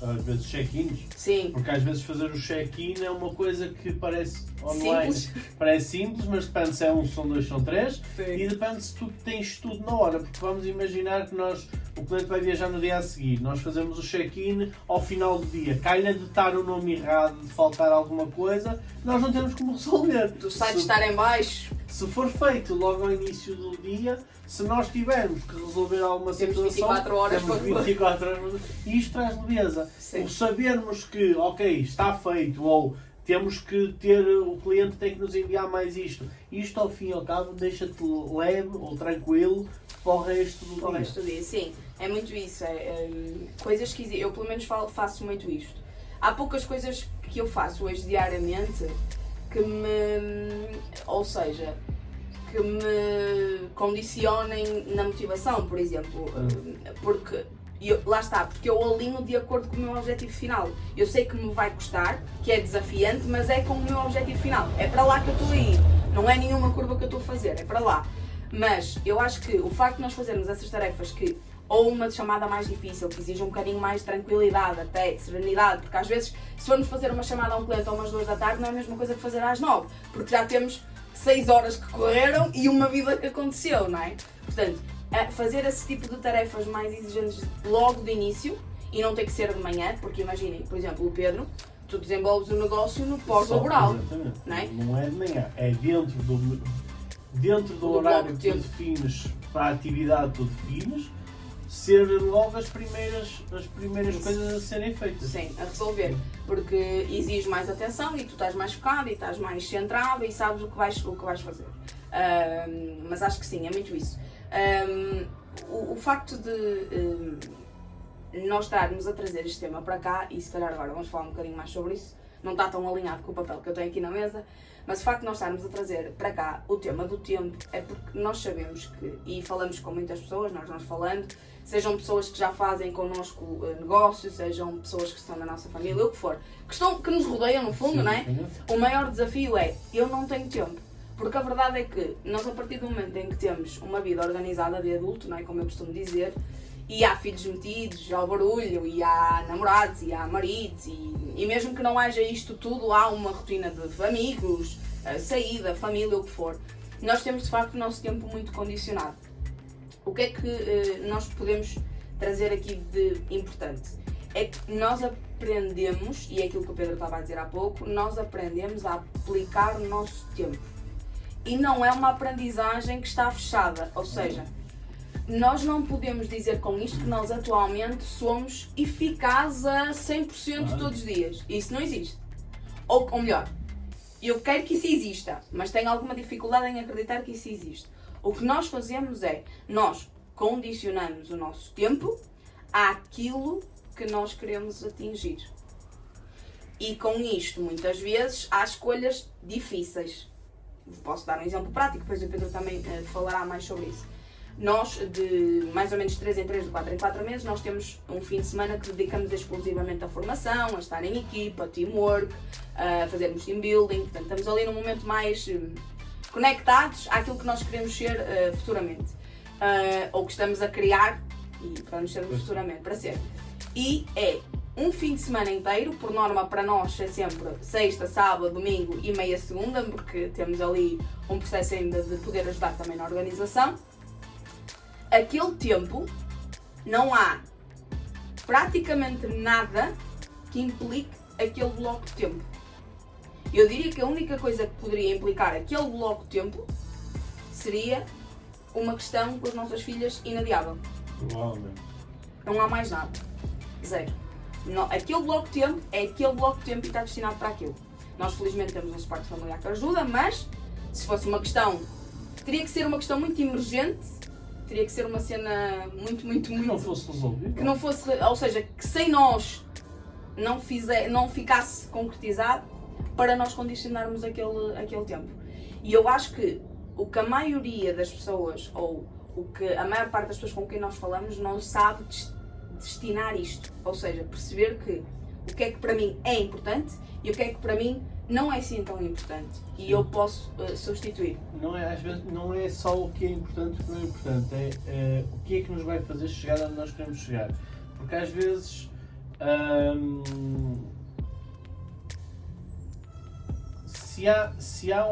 às vezes check-ins. Sim. Porque às vezes fazer o check-in é uma coisa que parece online, parece simples, mas depende se é um, são dois, são três. Sim. E depende se tu tens tudo na hora, porque vamos imaginar que o cliente vai viajar no dia a seguir, nós fazemos o check-in ao final do dia, calha de estar o nome errado, de faltar alguma coisa, nós não temos como resolver. Do site estar em baixo. Se for feito logo ao início do dia, se nós tivermos que resolver alguma situação, 24 horas temos 24 horas e isto traz leveza. O sabermos que, ok, está feito, ou temos que ter, o cliente tem que nos enviar mais isto ao fim e ao cabo deixa-te leve ou tranquilo para o resto do dia. Para o resto do dia, sim. É muito isso. Coisas que eu pelo menos faço muito isto. Há poucas coisas que eu faço hoje diariamente que me condicionem na motivação, por exemplo. Porque E lá está, porque eu alinho de acordo com o meu objetivo final. Eu sei que me vai custar, que é desafiante, mas é com o meu objetivo final. É para lá que eu estou a ir. Não é nenhuma curva que eu estou a fazer, é para lá. Mas eu acho que o facto de nós fazermos essas tarefas que, ou uma chamada mais difícil, que exige um bocadinho mais de tranquilidade, até de serenidade, porque às vezes, se formos fazer uma chamada a um cliente a umas 2 da tarde, não é a mesma coisa que fazer às 9, porque já temos 6 horas que correram e uma vida que aconteceu, não é? Portanto, fazer esse tipo de tarefas mais exigentes logo de início e não tem que ser de manhã, porque imaginem, por exemplo, o Pedro, tu desenvolves o negócio no pós-laboral, não é? Não é de manhã, é dentro do horário que tu defines, para a atividade que tu defines, ser logo as primeiras coisas a serem feitas. Sim, a resolver, porque exige mais atenção e tu estás mais focado e estás mais centrado e sabes o que vais fazer. Mas acho que sim, é muito isso. O facto de nós estarmos a trazer este tema para cá, e se calhar agora vamos falar um bocadinho mais sobre isso, não está tão alinhado com o papel que eu tenho aqui na mesa, mas o facto de nós estarmos a trazer para cá o tema do tempo é porque nós sabemos que, e falamos com muitas pessoas, nós falando, sejam pessoas que já fazem connosco negócios, sejam pessoas que estão na nossa família, o que for, que nos rodeiam no fundo, sim, não é? O maior desafio é, eu não tenho tempo. Porque a verdade é que nós, a partir do momento em que temos uma vida organizada de adulto, não é, como eu costumo dizer, e há filhos metidos ao barulho, e há namorados, e há maridos, e mesmo que não haja isto tudo, há uma rotina de amigos, saída, família, o que for. Nós temos, de facto, o nosso tempo muito condicionado. O que é que nós podemos trazer aqui de importante? É que nós aprendemos, e é aquilo que o Pedro estava a dizer há pouco, nós aprendemos a aplicar o nosso tempo. E não é uma aprendizagem que está fechada, ou seja, nós não podemos dizer com isto que nós atualmente somos eficazes a 100% todos os dias. Isso não existe. Ou melhor, eu quero que isso exista, mas tenho alguma dificuldade em acreditar que isso existe. O que nós fazemos é, nós condicionamos o nosso tempo àquilo que nós queremos atingir. E com isto, muitas vezes, há escolhas difíceis. Posso dar um exemplo prático, depois o Pedro também falará mais sobre isso. Nós, de mais ou menos 3 em 3, de 4 em 4 meses, nós temos um fim de semana que dedicamos exclusivamente à formação, a estar em equipa, teamwork, a fazermos team building, portanto estamos ali num momento mais conectados àquilo que nós queremos ser futuramente. Ou que estamos a criar e para nos sermos futuramente, para ser. E é um fim de semana inteiro, por norma para nós é sempre sexta, sábado, domingo e meia segunda, porque temos ali um processo ainda de poder ajudar também na organização. Aquele tempo, não há praticamente nada que implique aquele bloco de tempo. Eu diria que a única coisa que poderia implicar aquele bloco de tempo seria uma questão com as nossas filhas inadiável. Provavelmente. Não há mais nada. Zero. Não, aquele bloco de tempo é aquele bloco de tempo e está destinado para aquilo. Nós felizmente temos um suporte familiar que ajuda, mas se fosse uma questão, teria que ser uma questão muito emergente, teria que ser uma cena muito... Que não fosse resolvida. Que não fosse, ou seja, que sem nós não ficasse concretizado para nós condicionarmos aquele tempo. E eu acho que o que a maioria das pessoas, ou o que a maior parte das pessoas com quem nós falamos, não sabe destinar isto, ou seja, perceber que o que é que para mim é importante e o que é que para mim não é assim tão importante e eu posso substituir. Às vezes não é só o que é importante e o que não é importante, é o que é que nos vai fazer chegar onde nós queremos chegar, porque às vezes se há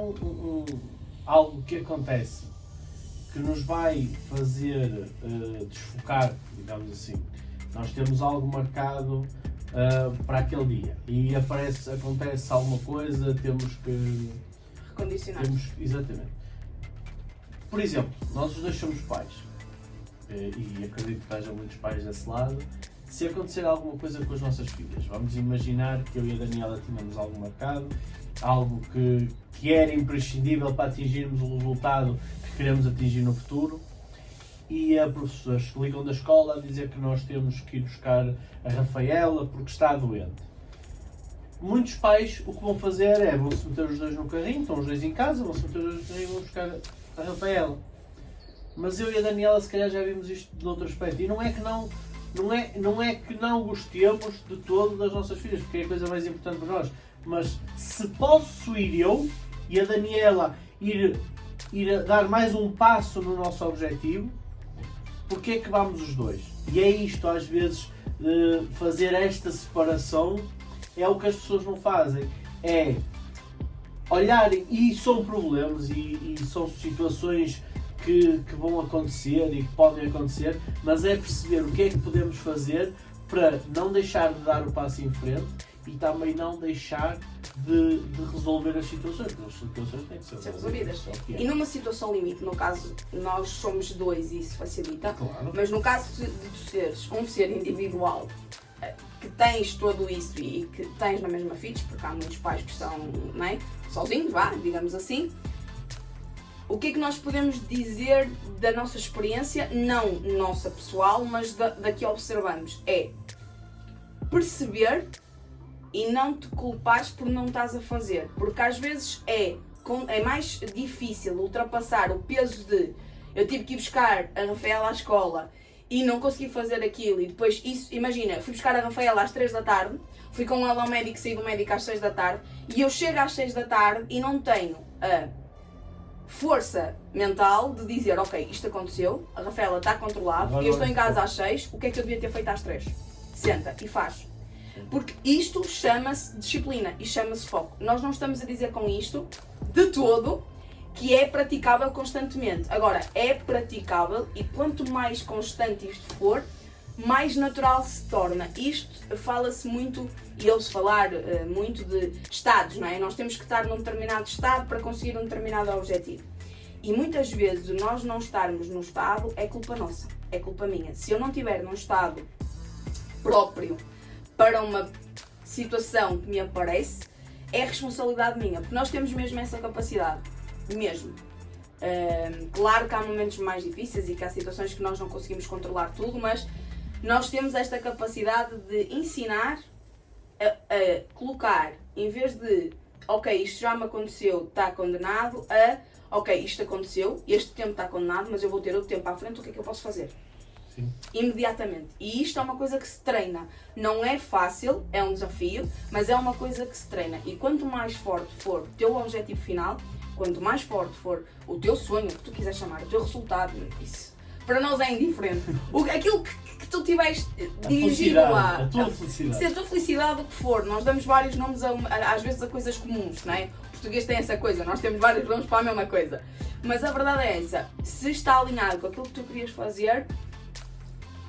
algo que acontece que nos vai fazer desfocar, digamos assim. Nós temos algo marcado para aquele dia e acontece alguma coisa, temos que recondicionar. Exatamente. Por exemplo, nós os dois somos pais e acredito que haja muitos pais desse lado. Se acontecer alguma coisa com as nossas filhas, vamos imaginar que eu e a Daniela tínhamos algo marcado, algo que era imprescindível para atingirmos o resultado que queremos atingir no futuro, e a professora ligam da escola a dizer que nós temos que ir buscar a Rafaela porque está doente. Muitos pais o que vão fazer é, vão-se meter os dois no carrinho, estão os dois em casa, vão-se meter os dois no carrinho e vão buscar a Rafaela. Mas eu e a Daniela se calhar já vimos isto de outro aspecto, e não é que não não é que não gostemos de todo das nossas filhas, porque é a coisa mais importante para nós. Mas se posso ir eu e a Daniela ir a dar mais um passo no nosso objetivo, porque é que vamos os dois? E é isto, às vezes, fazer esta separação é o que as pessoas não fazem. É olharem, e são problemas e são situações que vão acontecer e que podem acontecer, mas é perceber o que é que podemos fazer para não deixar de dar o passo em frente e também não deixar de resolver as situações, porque as situações têm que ser resolvidas. E numa situação limite, no caso, nós somos dois e isso facilita, claro. Mas no caso de tu seres um ser individual que tens tudo isso e que tens na mesma filhos, porque há muitos pais que estão, não é, sozinhos, digamos assim, o que é que nós podemos dizer da nossa experiência, não nossa pessoal, mas da que observamos, é perceber e não te culpares por não estás a fazer, porque às vezes é mais difícil ultrapassar o peso de eu tive que ir buscar a Rafaela à escola e não consegui fazer aquilo e depois isso, imagina, fui buscar a Rafaela às 3 da tarde, fui com ela ao médico, saí do médico às 6 da tarde e eu chego às 6 da tarde e não tenho a força mental de dizer, ok, isto aconteceu, a Rafaela está controlada, eu estou em casa às 6, o que é que eu devia ter feito às 3? Senta e faz. Porque isto chama-se disciplina e chama-se foco. Nós não estamos a dizer com isto, de todo, que é praticável constantemente. Agora, é praticável e quanto mais constante isto for, mais natural se torna. Isto fala-se muito, e ouve-se falar muito de estados, não é? Nós temos que estar num determinado estado para conseguir um determinado objetivo. E muitas vezes nós não estarmos num estado é culpa nossa, é culpa minha. Se eu não estiver num estado próprio para uma situação que me aparece, é responsabilidade minha, porque nós temos mesmo essa capacidade, mesmo. Claro que há momentos mais difíceis e que há situações que nós não conseguimos controlar tudo, mas nós temos esta capacidade de ensinar a colocar, em vez de ok, isto já me aconteceu, está condenado, ok, isto aconteceu, este tempo está condenado, mas eu vou ter outro tempo à frente, o que é que eu posso fazer? Sim. Imediatamente. E isto é uma coisa que se treina. Não é fácil, é um desafio, mas é uma coisa que se treina. E quanto mais forte for o teu objetivo final, quanto mais forte for o teu sonho, o que tu quiseres chamar, o teu resultado, isso para nós é indiferente. Aquilo que tu tiveste dirigido lá, a tua felicidade. Se a tua felicidade, o que for, nós damos vários nomes às vezes a coisas comuns, não é? O português tem essa coisa, nós temos vários nomes para a mesma coisa. Mas a verdade é essa, se está alinhado com aquilo que tu querias fazer,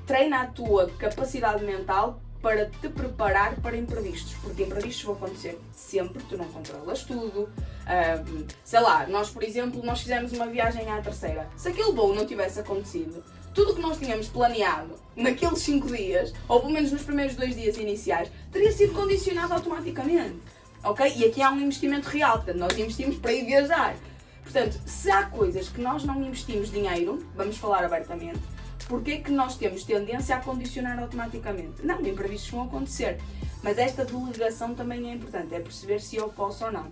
treina a tua capacidade mental para te preparar para imprevistos, porque imprevistos vão acontecer sempre, tu não controlas tudo. Sei lá, nós por exemplo, nós fizemos uma viagem à terceira. Se aquele voo não tivesse acontecido, tudo o que nós tínhamos planeado naqueles 5 dias, ou pelo menos nos primeiros 2 dias iniciais, teria sido condicionado automaticamente. Ok? E aqui há um investimento real, portanto nós investimos para ir viajar. Portanto, se há coisas que nós não investimos dinheiro, vamos falar abertamente, porque é que nós temos tendência a condicionar automaticamente? Não, imprevistos vão acontecer. Mas esta delegação também é importante, é perceber se eu posso ou não.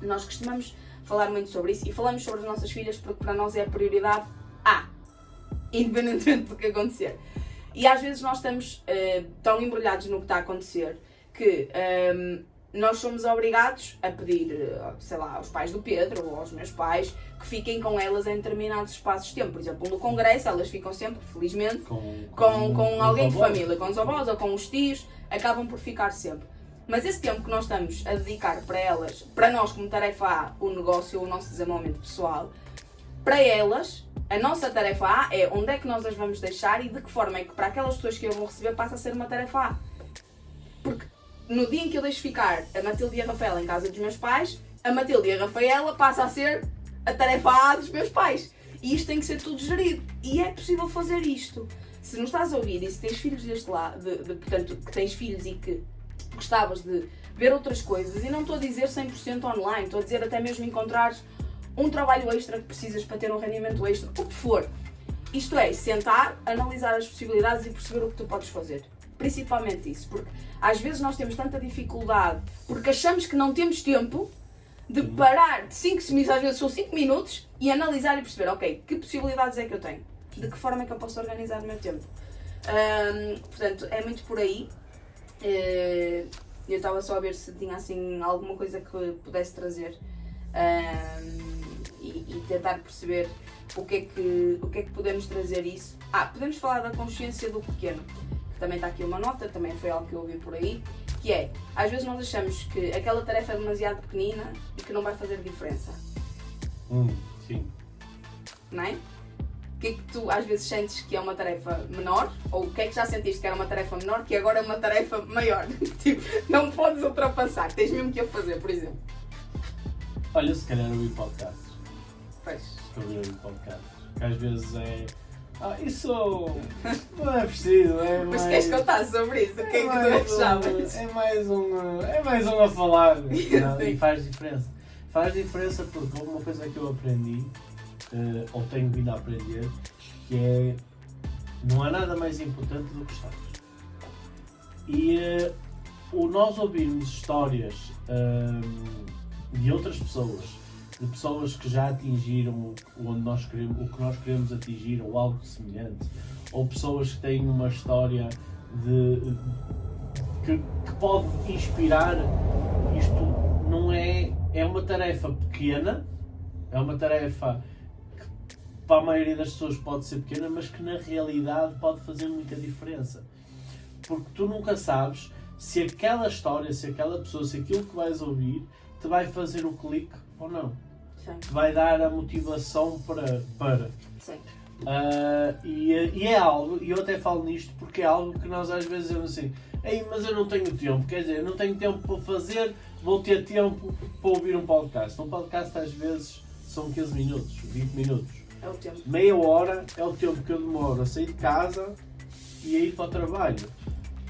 Nós costumamos falar muito sobre isso e falamos sobre as nossas filhas porque para nós é a prioridade A, independentemente do que acontecer. E às vezes nós estamos tão embrulhados no que está a acontecer que nós somos obrigados a pedir, sei lá, aos pais do Pedro ou aos meus pais que fiquem com elas em determinados espaços de tempo. Por exemplo, no congresso elas ficam sempre, felizmente, com alguém de família, com os avós ou com os tios, acabam por ficar sempre. Mas esse tempo que nós estamos a dedicar para elas, para nós como tarefa A, o negócio ou o nosso desenvolvimento pessoal, para elas, a nossa tarefa A é onde é que nós as vamos deixar e de que forma é que para aquelas pessoas que eu vou receber passa a ser uma tarefa A. Porque no dia em que eu deixo ficar a Matilde e a Rafaela em casa dos meus pais, a Matilde e a Rafaela passa a ser a tarefa A dos meus pais. E isto tem que ser tudo gerido. E é possível fazer isto. Se não estás a ouvir e se tens filhos deste lado, portanto, que tens filhos e que gostavas de ver outras coisas, e não estou a dizer 100% online, estou a dizer até mesmo encontrares um trabalho extra que precisas para ter um rendimento extra, o que for. Isto é, sentar, analisar as possibilidades e perceber o que tu podes fazer. Principalmente isso, porque às vezes nós temos tanta dificuldade, porque achamos que não temos tempo de parar de 5 minutos, às vezes são 5 minutos, e analisar e perceber, ok, que possibilidades é que eu tenho? De que forma é que eu posso organizar o meu tempo? Portanto, é muito por aí. Eu estava só a ver se tinha assim alguma coisa que pudesse trazer e tentar perceber o que é que podemos trazer isso. Podemos falar da consciência do pequeno, que também está aqui uma nota, também foi algo que eu ouvi por aí, que é, às vezes nós achamos que aquela tarefa é demasiado pequenina e que não vai fazer diferença. Sim. Não é? O que é que tu às vezes sentes que é uma tarefa menor? Ou o que é que já sentiste que era uma tarefa menor que agora é uma tarefa maior? Tipo, não podes ultrapassar, tens mesmo que a fazer, por exemplo. Olha, se calhar ouvir podcasts. Pois. Se calhar ouvir podcasts. Que às vezes é... isso não é preciso, é Mas mais... queres contar sobre isso? O que é que tu achavas? É mais um a falar. Não, e faz diferença. Faz diferença porque uma coisa que eu aprendi, ou tenho vindo a aprender, que é, não há nada mais importante do que estar. E o nós ouvirmos histórias de outras pessoas, de pessoas que já atingiram onde nós queremos, o que nós queremos atingir ou algo semelhante, ou pessoas que têm uma história que pode inspirar, isto não é uma tarefa pequena, é uma tarefa para a maioria das pessoas pode ser pequena, mas que na realidade pode fazer muita diferença. Porque tu nunca sabes se aquela história, se aquela pessoa, se aquilo que vais ouvir te vai fazer o clique ou não. Sim. Te vai dar a motivação para. Sim. E é algo, e eu até falo nisto porque é algo que nós às vezes dizemos assim, mas eu não tenho tempo, quer dizer, eu não tenho tempo para fazer, vou ter tempo para ouvir um podcast. Um podcast às vezes são 15 minutos, 20 minutos. É o tempo. Meia hora é o tempo que eu demoro a sair de casa e a ir para o trabalho.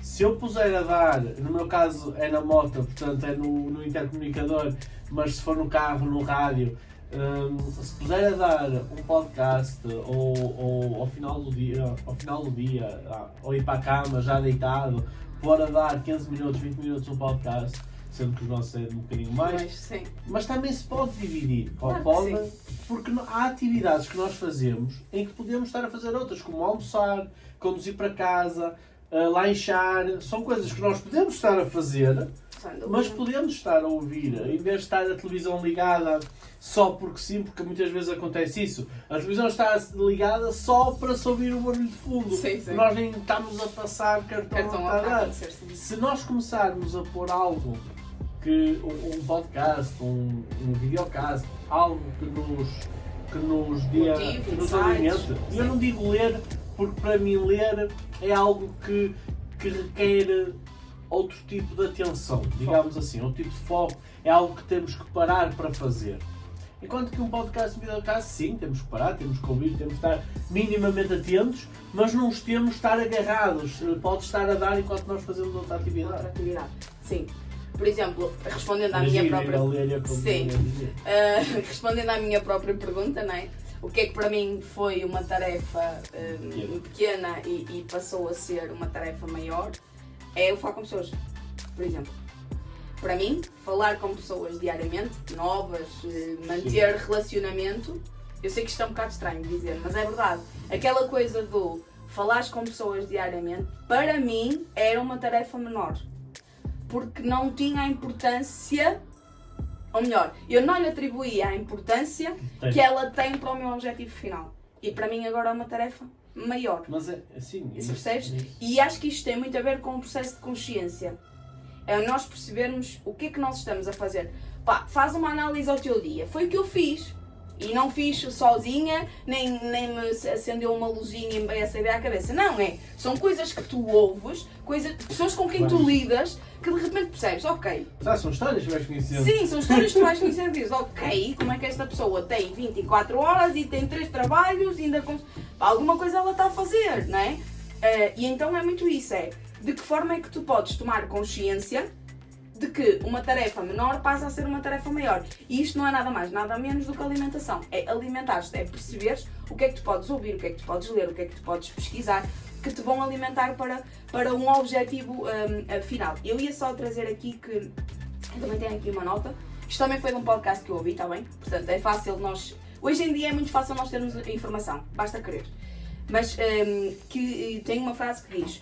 Se eu puser a dar, no meu caso é na moto, portanto é no intercomunicador, mas se for no carro, no rádio, se puser a dar um podcast ou ao final do dia, ou ir para a cama já deitado, pôr a dar 15 minutos, 20 minutos um podcast, sendo que os nossos é um bocadinho mais, mas também se pode dividir, Claro, porque há atividades que nós fazemos em que podemos estar a fazer outras, como almoçar, conduzir para casa, lanchar, são coisas que nós podemos estar a fazer, mas podemos estar a ouvir, em vez de estar a televisão ligada só porque sim, porque muitas vezes acontece isso. A televisão está ligada só para se ouvir o barulho de fundo. Sim. Nós nem estamos a passar cartão a dar. Se nós começarmos a pôr algo, um podcast, um videocast, algo que nos alimente, e eu não digo ler, porque para mim ler é algo que requer outro tipo de atenção, digamos assim, outro tipo de foco, é algo que temos que parar para fazer. Enquanto que um podcast, um videocast, sim, temos que parar, temos que ouvir, temos que estar minimamente atentos, mas não temos que estar agarrados, pode estar a dar enquanto nós fazemos outra atividade. Sim. Por exemplo, respondendo à minha própria... Sim. Respondendo à minha própria pergunta, não é? O que é que para mim foi uma tarefa pequena e passou a ser uma tarefa maior, é eu falar com pessoas, por exemplo. Para mim, falar com pessoas diariamente, novas, manter relacionamento, eu sei que isto é um bocado estranho dizer, mas é verdade. Aquela coisa do falar com pessoas diariamente, para mim, era uma tarefa menor. Porque não tinha a importância, ou melhor, eu não lhe atribuía a importância que ela tem para o meu objetivo final. E para mim agora é uma tarefa maior. Mas é assim. Isso percebes? E acho que isto tem muito a ver com o processo de consciência. É nós percebermos o que é que nós estamos a fazer. Faz uma análise ao teu dia. Foi o que eu fiz. E não fiz sozinha, nem me acendeu uma luzinha e me veio essa ideia à cabeça. Não, são coisas que tu ouves, pessoas com quem tu lidas, que de repente percebes, ok. São histórias que vais conhecendo. Sim, são histórias que tu vais conhecendo e dizes, ok, como é que esta pessoa tem 24 horas e tem 3 trabalhos e ainda alguma coisa ela está a fazer, não é? E então é muito isso, de que forma é que tu podes tomar consciência de que uma tarefa menor passa a ser uma tarefa maior. E isto não é nada mais, nada menos do que alimentação. É alimentar-te, é perceberes o que é que tu podes ouvir, o que é que tu podes ler, o que é que tu podes pesquisar, que te vão alimentar para um objetivo final. Eu ia só trazer aqui que, eu também tenho aqui uma nota, isto também foi de um podcast que eu ouvi, está bem? Portanto, é fácil nós, hoje em dia é muito fácil nós termos informação, basta querer. mas que tem uma frase que diz: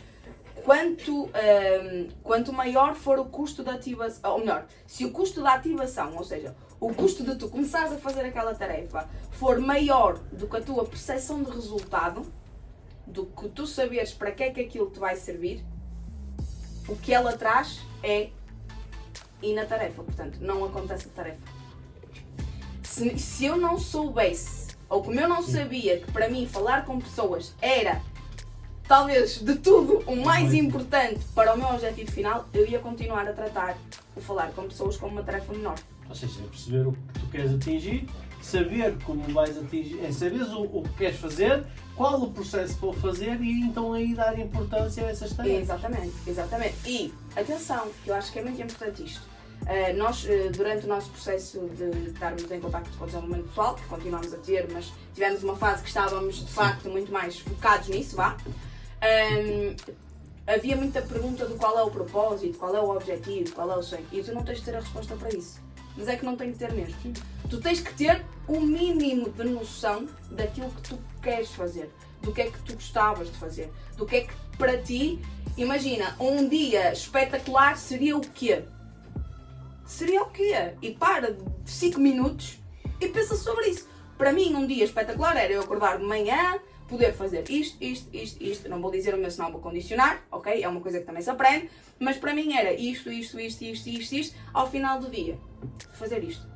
quanto maior for o custo da ativação, ou melhor, se o custo da ativação, ou seja, o custo de tu começares a fazer aquela tarefa, for maior do que a tua percepção de resultado, do que tu saberes para que é que aquilo te vai servir, o que ela traz é ir na tarefa. Portanto, não acontece a tarefa. Se eu não soubesse, ou como eu não sabia que para mim falar com pessoas era talvez de tudo o mais importante para o meu objetivo final, eu ia continuar a tratar o falar com pessoas como uma tarefa menor. Ou seja, é perceber o que tu queres atingir, saber como vais atingir, saberes o que queres fazer, qual o processo para o fazer e então aí dar importância a essas tarefas. Exatamente. E, atenção, que eu acho que é muito importante isto. Nós, durante o nosso processo de estarmos em contacto com o desenvolvimento pessoal, que continuamos a ter, mas tivemos uma fase que estávamos de facto muito mais focados nisso, havia muita pergunta do qual é o propósito, qual é o objetivo, qual é o sonho. E tu não tens de ter a resposta para isso. Mas é que não tem que ter mesmo. Tu tens que ter o mínimo de noção daquilo que tu queres fazer, do que é que tu gostavas de fazer, do que é que para ti, imagina, um dia espetacular seria o quê? Seria o quê? E para de 5 minutos e pensa sobre isso. Para mim, um dia espetacular era eu acordar de manhã, poder fazer isto. Não vou dizer o meu, senão vou condicionar, ok? É uma coisa que também se aprende. Mas para mim era isto, ao final do dia. Fazer isto.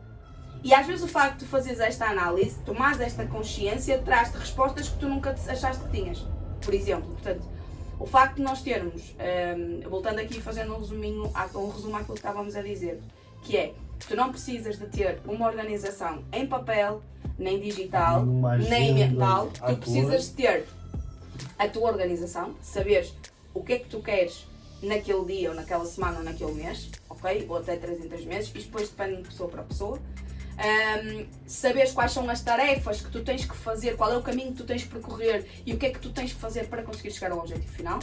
E às vezes o facto de fazeres esta análise, tomares esta consciência, traz-te respostas que tu nunca achaste que tinhas. Por exemplo, portanto, o facto de nós termos, voltando aqui fazendo um resumo àquilo que estávamos a dizer, que é, tu não precisas de ter uma organização em papel, nem digital, nem mental, tu precisas de ter a tua organização, saberes o que é que tu queres naquele dia, ou naquela semana, ou naquele mês, ok? Ou até 3 em 3 meses, isto depois depende de pessoa para pessoa. Saberes quais são as tarefas que tu tens que fazer, qual é o caminho que tu tens que percorrer e o que é que tu tens que fazer para conseguir chegar ao objetivo final.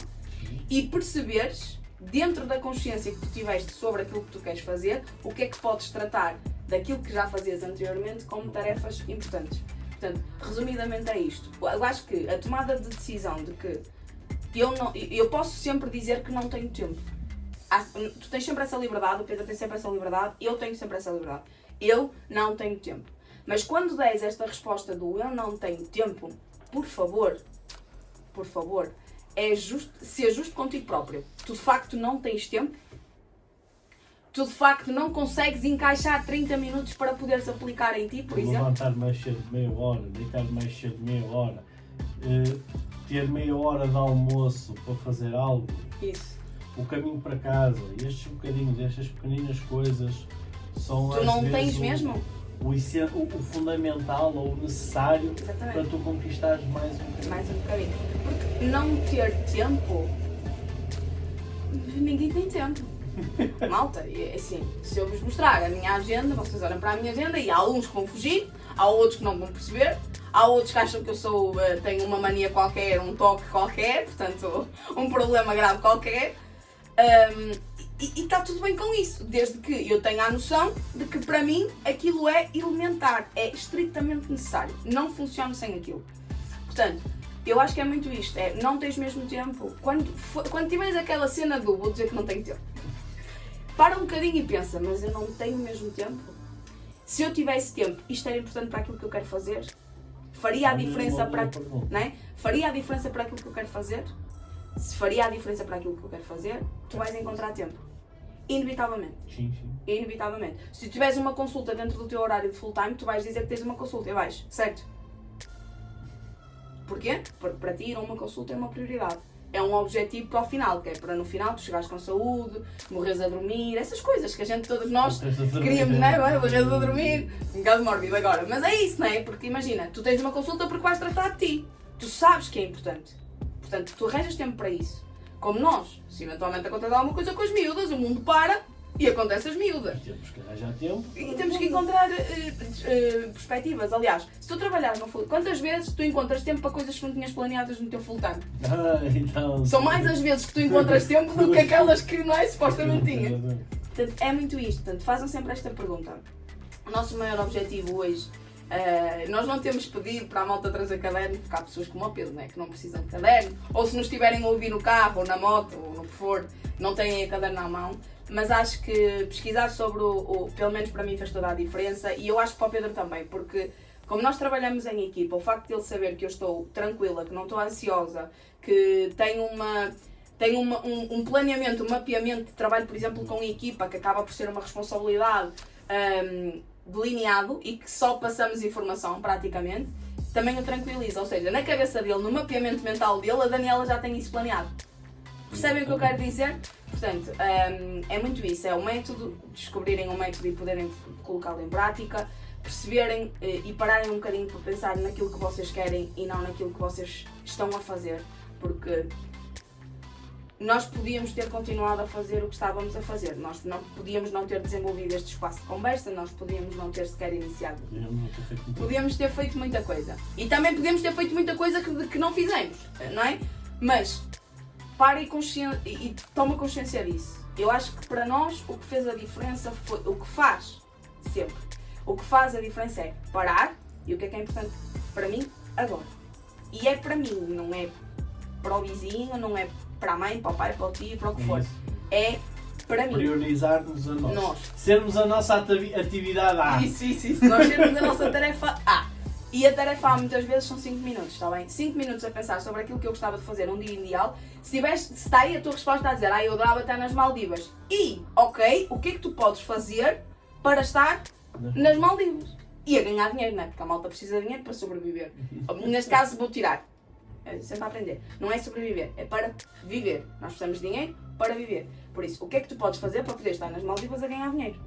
E perceberes, dentro da consciência que tu tiveste sobre aquilo que tu queres fazer, o que é que podes tratar daquilo que já fazias anteriormente como tarefas importantes. Portanto, resumidamente é isto. Eu acho que a tomada de decisão de que eu posso sempre dizer que não tenho tempo. Tu tens sempre essa liberdade, o Pedro tem sempre essa liberdade, eu tenho sempre essa liberdade. Eu não tenho tempo. Mas quando des esta resposta do eu não tenho tempo, por favor, seja justo contigo próprio. Tu de facto não tens tempo, tu de facto não consegues encaixar 30 minutos para poderes aplicar em ti, por exemplo. Levantar mais cedo meia hora, deitar mais cedo meia hora, ter meia hora de almoço para fazer algo. Isso. O caminho para casa, estes bocadinhos, estas pequeninas coisas são tu não tens mesmo? O fundamental ou o necessário. Exatamente. Para tu conquistares mais um bocadinho. Mais um bocadinho. Porque não ter tempo, ninguém tem tempo. Malta, assim, se eu vos mostrar a minha agenda, vocês olham para a minha agenda e há uns que vão fugir, há outros que não vão perceber, há outros que acham que eu tenho uma mania qualquer, um toque qualquer, portanto, um problema grave qualquer. E está tudo bem com isso, desde que eu tenha a noção de que para mim aquilo é elementar, é estritamente necessário, não funciona sem aquilo. Portanto, eu acho que é muito isto, não tens mesmo tempo. Quando tiveres aquela cena do vou dizer que não tenho tempo, para um bocadinho e pensa, mas eu não tenho mesmo tempo? Se eu tivesse tempo, isto era importante para aquilo que eu quero fazer? Faria a diferença para... Não é? Faria a diferença para aquilo que eu quero fazer? Se faria a diferença para aquilo que eu quero fazer, tu vais encontrar tempo. Inevitavelmente. Sim. Inevitavelmente. Se tiveres uma consulta dentro do teu horário de full time, tu vais dizer que tens uma consulta e vais, certo? Porquê? Porque para ti ir a uma consulta é uma prioridade. É um objetivo para o final, que é para no final tu chegares com saúde, morres a dormir, essas coisas que a gente, todos nós queríamos, não é? Morres a dormir, um bocado mórbido agora, mas é isso, não é? Porque imagina, tu tens uma consulta porque vais tratar de ti. Tu sabes que é importante. Portanto, tu arranjas tempo para isso. Como nós, se eventualmente acontecer alguma coisa com as miúdas, o mundo para e acontece as miúdas. Temos que arranjar tempo. E temos que encontrar perspectivas. Aliás, se tu trabalhares no full time, quantas vezes tu encontras tempo para coisas que não tinhas planeadas no teu full time? Então, são mais as vezes que tu encontras tempo do que aquelas que não é supostamente tinhas. Portanto, é muito isto. Portanto, façam sempre esta pergunta. O nosso maior objetivo hoje Nós não temos pedido para a malta trazer caderno, porque há pessoas como o Pedro, né, que não precisam de caderno, ou se nos estiverem a ouvir no carro, ou na moto, ou no que for, não têm a caderno à mão. Mas acho que pesquisar sobre pelo menos para mim fez toda a diferença, e eu acho que para o Pedro também, porque como nós trabalhamos em equipa, o facto de ele saber que eu estou tranquila, que não estou ansiosa, que tenho um planeamento, um mapeamento de trabalho, por exemplo, com a equipa, que acaba por ser uma responsabilidade delineado e que só passamos informação praticamente, também o tranquiliza. Ou seja, na cabeça dele, no mapeamento mental dele, a Daniela já tem isso planeado. Percebem o que eu quero dizer? Portanto, é muito isso, é o método, descobrirem o método e poderem colocá-lo em prática, perceberem e pararem um bocadinho para pensar naquilo que vocês querem e não naquilo que vocês estão a fazer, porque nós podíamos ter continuado a fazer o que estávamos a fazer, nós não podíamos não ter desenvolvido este espaço de conversa, nós podíamos não ter sequer iniciado. Podíamos ter feito muita coisa. E também podíamos ter feito muita coisa que não fizemos, não é? Mas para e toma consciência disso. Eu acho que para nós o que fez a diferença foi, o que faz sempre, o que faz a diferença é parar, e o que é importante para mim agora. E é para mim, não é para o vizinho, não é para a mãe, para o pai, para o tio, para o que for. É para mim. Priorizar-nos a nós. Sermos a nossa atividade A. Isso. Nós sermos a nossa tarefa A. E a tarefa A muitas vezes são 5 minutos, está bem? 5 minutos a pensar sobre aquilo que eu gostava de fazer um dia ideal. Se está aí a tua resposta a dizer, eu adorava estar nas Maldivas. E, ok, o que é que tu podes fazer para estar nas Maldivas? E a ganhar dinheiro, não é? Porque a malta precisa de dinheiro para sobreviver. Neste caso vou tirar. Sempre a aprender. Não é sobreviver, é para viver. Nós precisamos de dinheiro para viver. Por isso, o que é que tu podes fazer para poder estar nas Maldivas a ganhar dinheiro?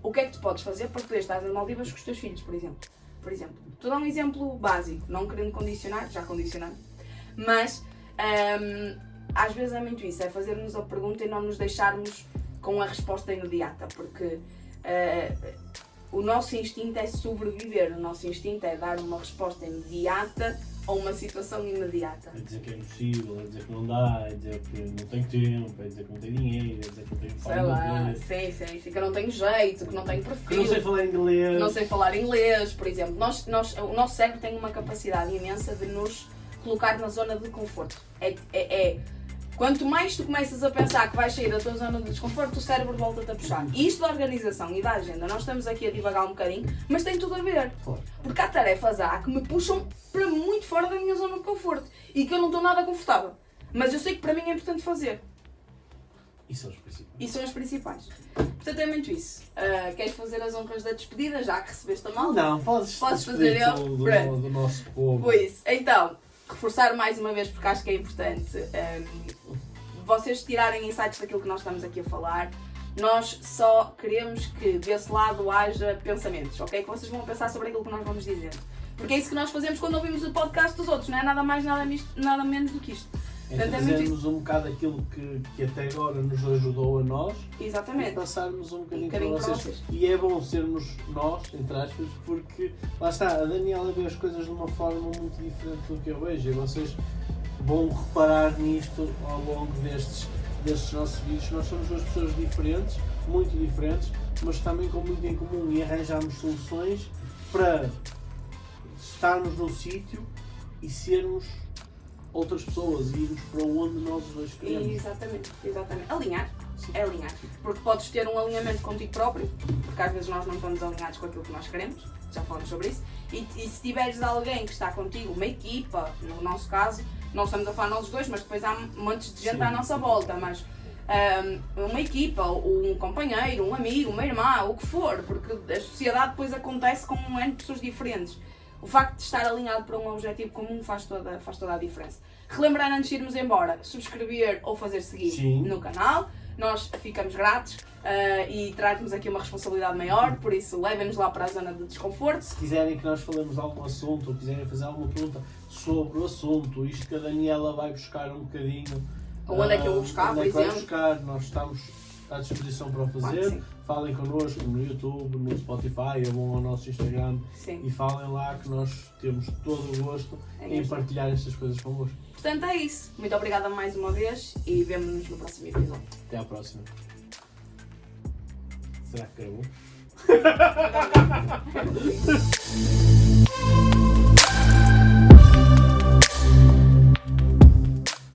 O que é que tu podes fazer para poder estar nas Maldivas com os teus filhos, por exemplo? Estou a dar um exemplo básico, não querendo condicionar, já condicionando, mas às vezes é muito isso, é fazermos a pergunta e não nos deixarmos com a resposta imediata, porque o nosso instinto é sobreviver, o nosso instinto é dar uma resposta imediata a uma situação imediata. É dizer que é impossível, é dizer que não dá, é dizer que não tenho tempo, é dizer que não tenho dinheiro, é dizer que não tenho forma de ver. Sim, que eu não tenho jeito, que não tenho perfil. Que não sei falar inglês. Não sei falar inglês, por exemplo. O nosso cérebro tem uma capacidade imensa de nos colocar na zona de conforto. Quanto mais tu começas a pensar que vais sair da tua zona de desconforto, o cérebro volta-te a puxar. E isto da organização e da agenda, nós estamos aqui a divagar um bocadinho, mas tem tudo a ver. Porque há tarefas que me puxam para muito fora da minha zona de conforto e que eu não estou nada confortável. Mas eu sei que para mim é importante fazer. E são os principais. E são os principais. Portanto, é muito isso. Queres fazer as honras da despedida, já que recebeste a malta? Não, podes fazer eu do nosso povo. Pois, então, reforçar mais uma vez, porque acho que é importante vocês tirarem insights daquilo que nós estamos aqui a falar. Nós só queremos que desse lado haja pensamentos, ok? Que vocês vão pensar sobre aquilo que nós vamos dizer. Porque é isso que nós fazemos quando ouvimos o podcast dos outros, não é nada mais, nada menos do que isto. Fazermos um bocado aquilo que até agora nos ajudou a nós. Exatamente. E passarmos um bocadinho para vocês. E é bom sermos nós, entre aspas, porque lá está, a Daniela vê as coisas de uma forma muito diferente do que eu vejo. E vocês vão reparar nisto ao longo destes nossos vídeos. Nós somos duas pessoas diferentes, muito diferentes, mas também com muito em comum, e arranjamos soluções para estarmos no sítio e sermos outras pessoas e irmos para onde nós dois queremos. Exatamente. Alinhar. É alinhar. Porque podes ter um alinhamento contigo próprio, porque às vezes nós não estamos alinhados com aquilo que nós queremos, já falamos sobre isso, e se tiveres alguém que está contigo, uma equipa, no nosso caso, nós estamos a falar nós dois, mas depois há montes de gente à nossa volta, mas uma equipa, um companheiro, um amigo, uma irmã, o que for, porque a sociedade depois acontece com um N de pessoas diferentes. O facto de estar alinhado para um objetivo comum faz toda a diferença. Relembrar antes de irmos embora, subscrever ou fazer seguir no canal. Nós ficamos gratos e traz-nos aqui uma responsabilidade maior, por isso levem-nos lá para a zona de desconforto. Se quiserem que nós falemos de algum assunto ou quiserem fazer alguma pergunta sobre o assunto, isto que a Daniela vai buscar um bocadinho. Onde é que eu vou buscar, por exemplo? Buscar, nós estamos à disposição para o fazer. Claro, falem connosco no YouTube, no Spotify, ou vão ao nosso Instagram e falem lá, que nós temos todo o gosto em partilhar estas coisas convosco. Portanto é isso. Muito obrigada mais uma vez e vemo-nos no próximo episódio. Até à próxima. Será que acabou? Exatamente.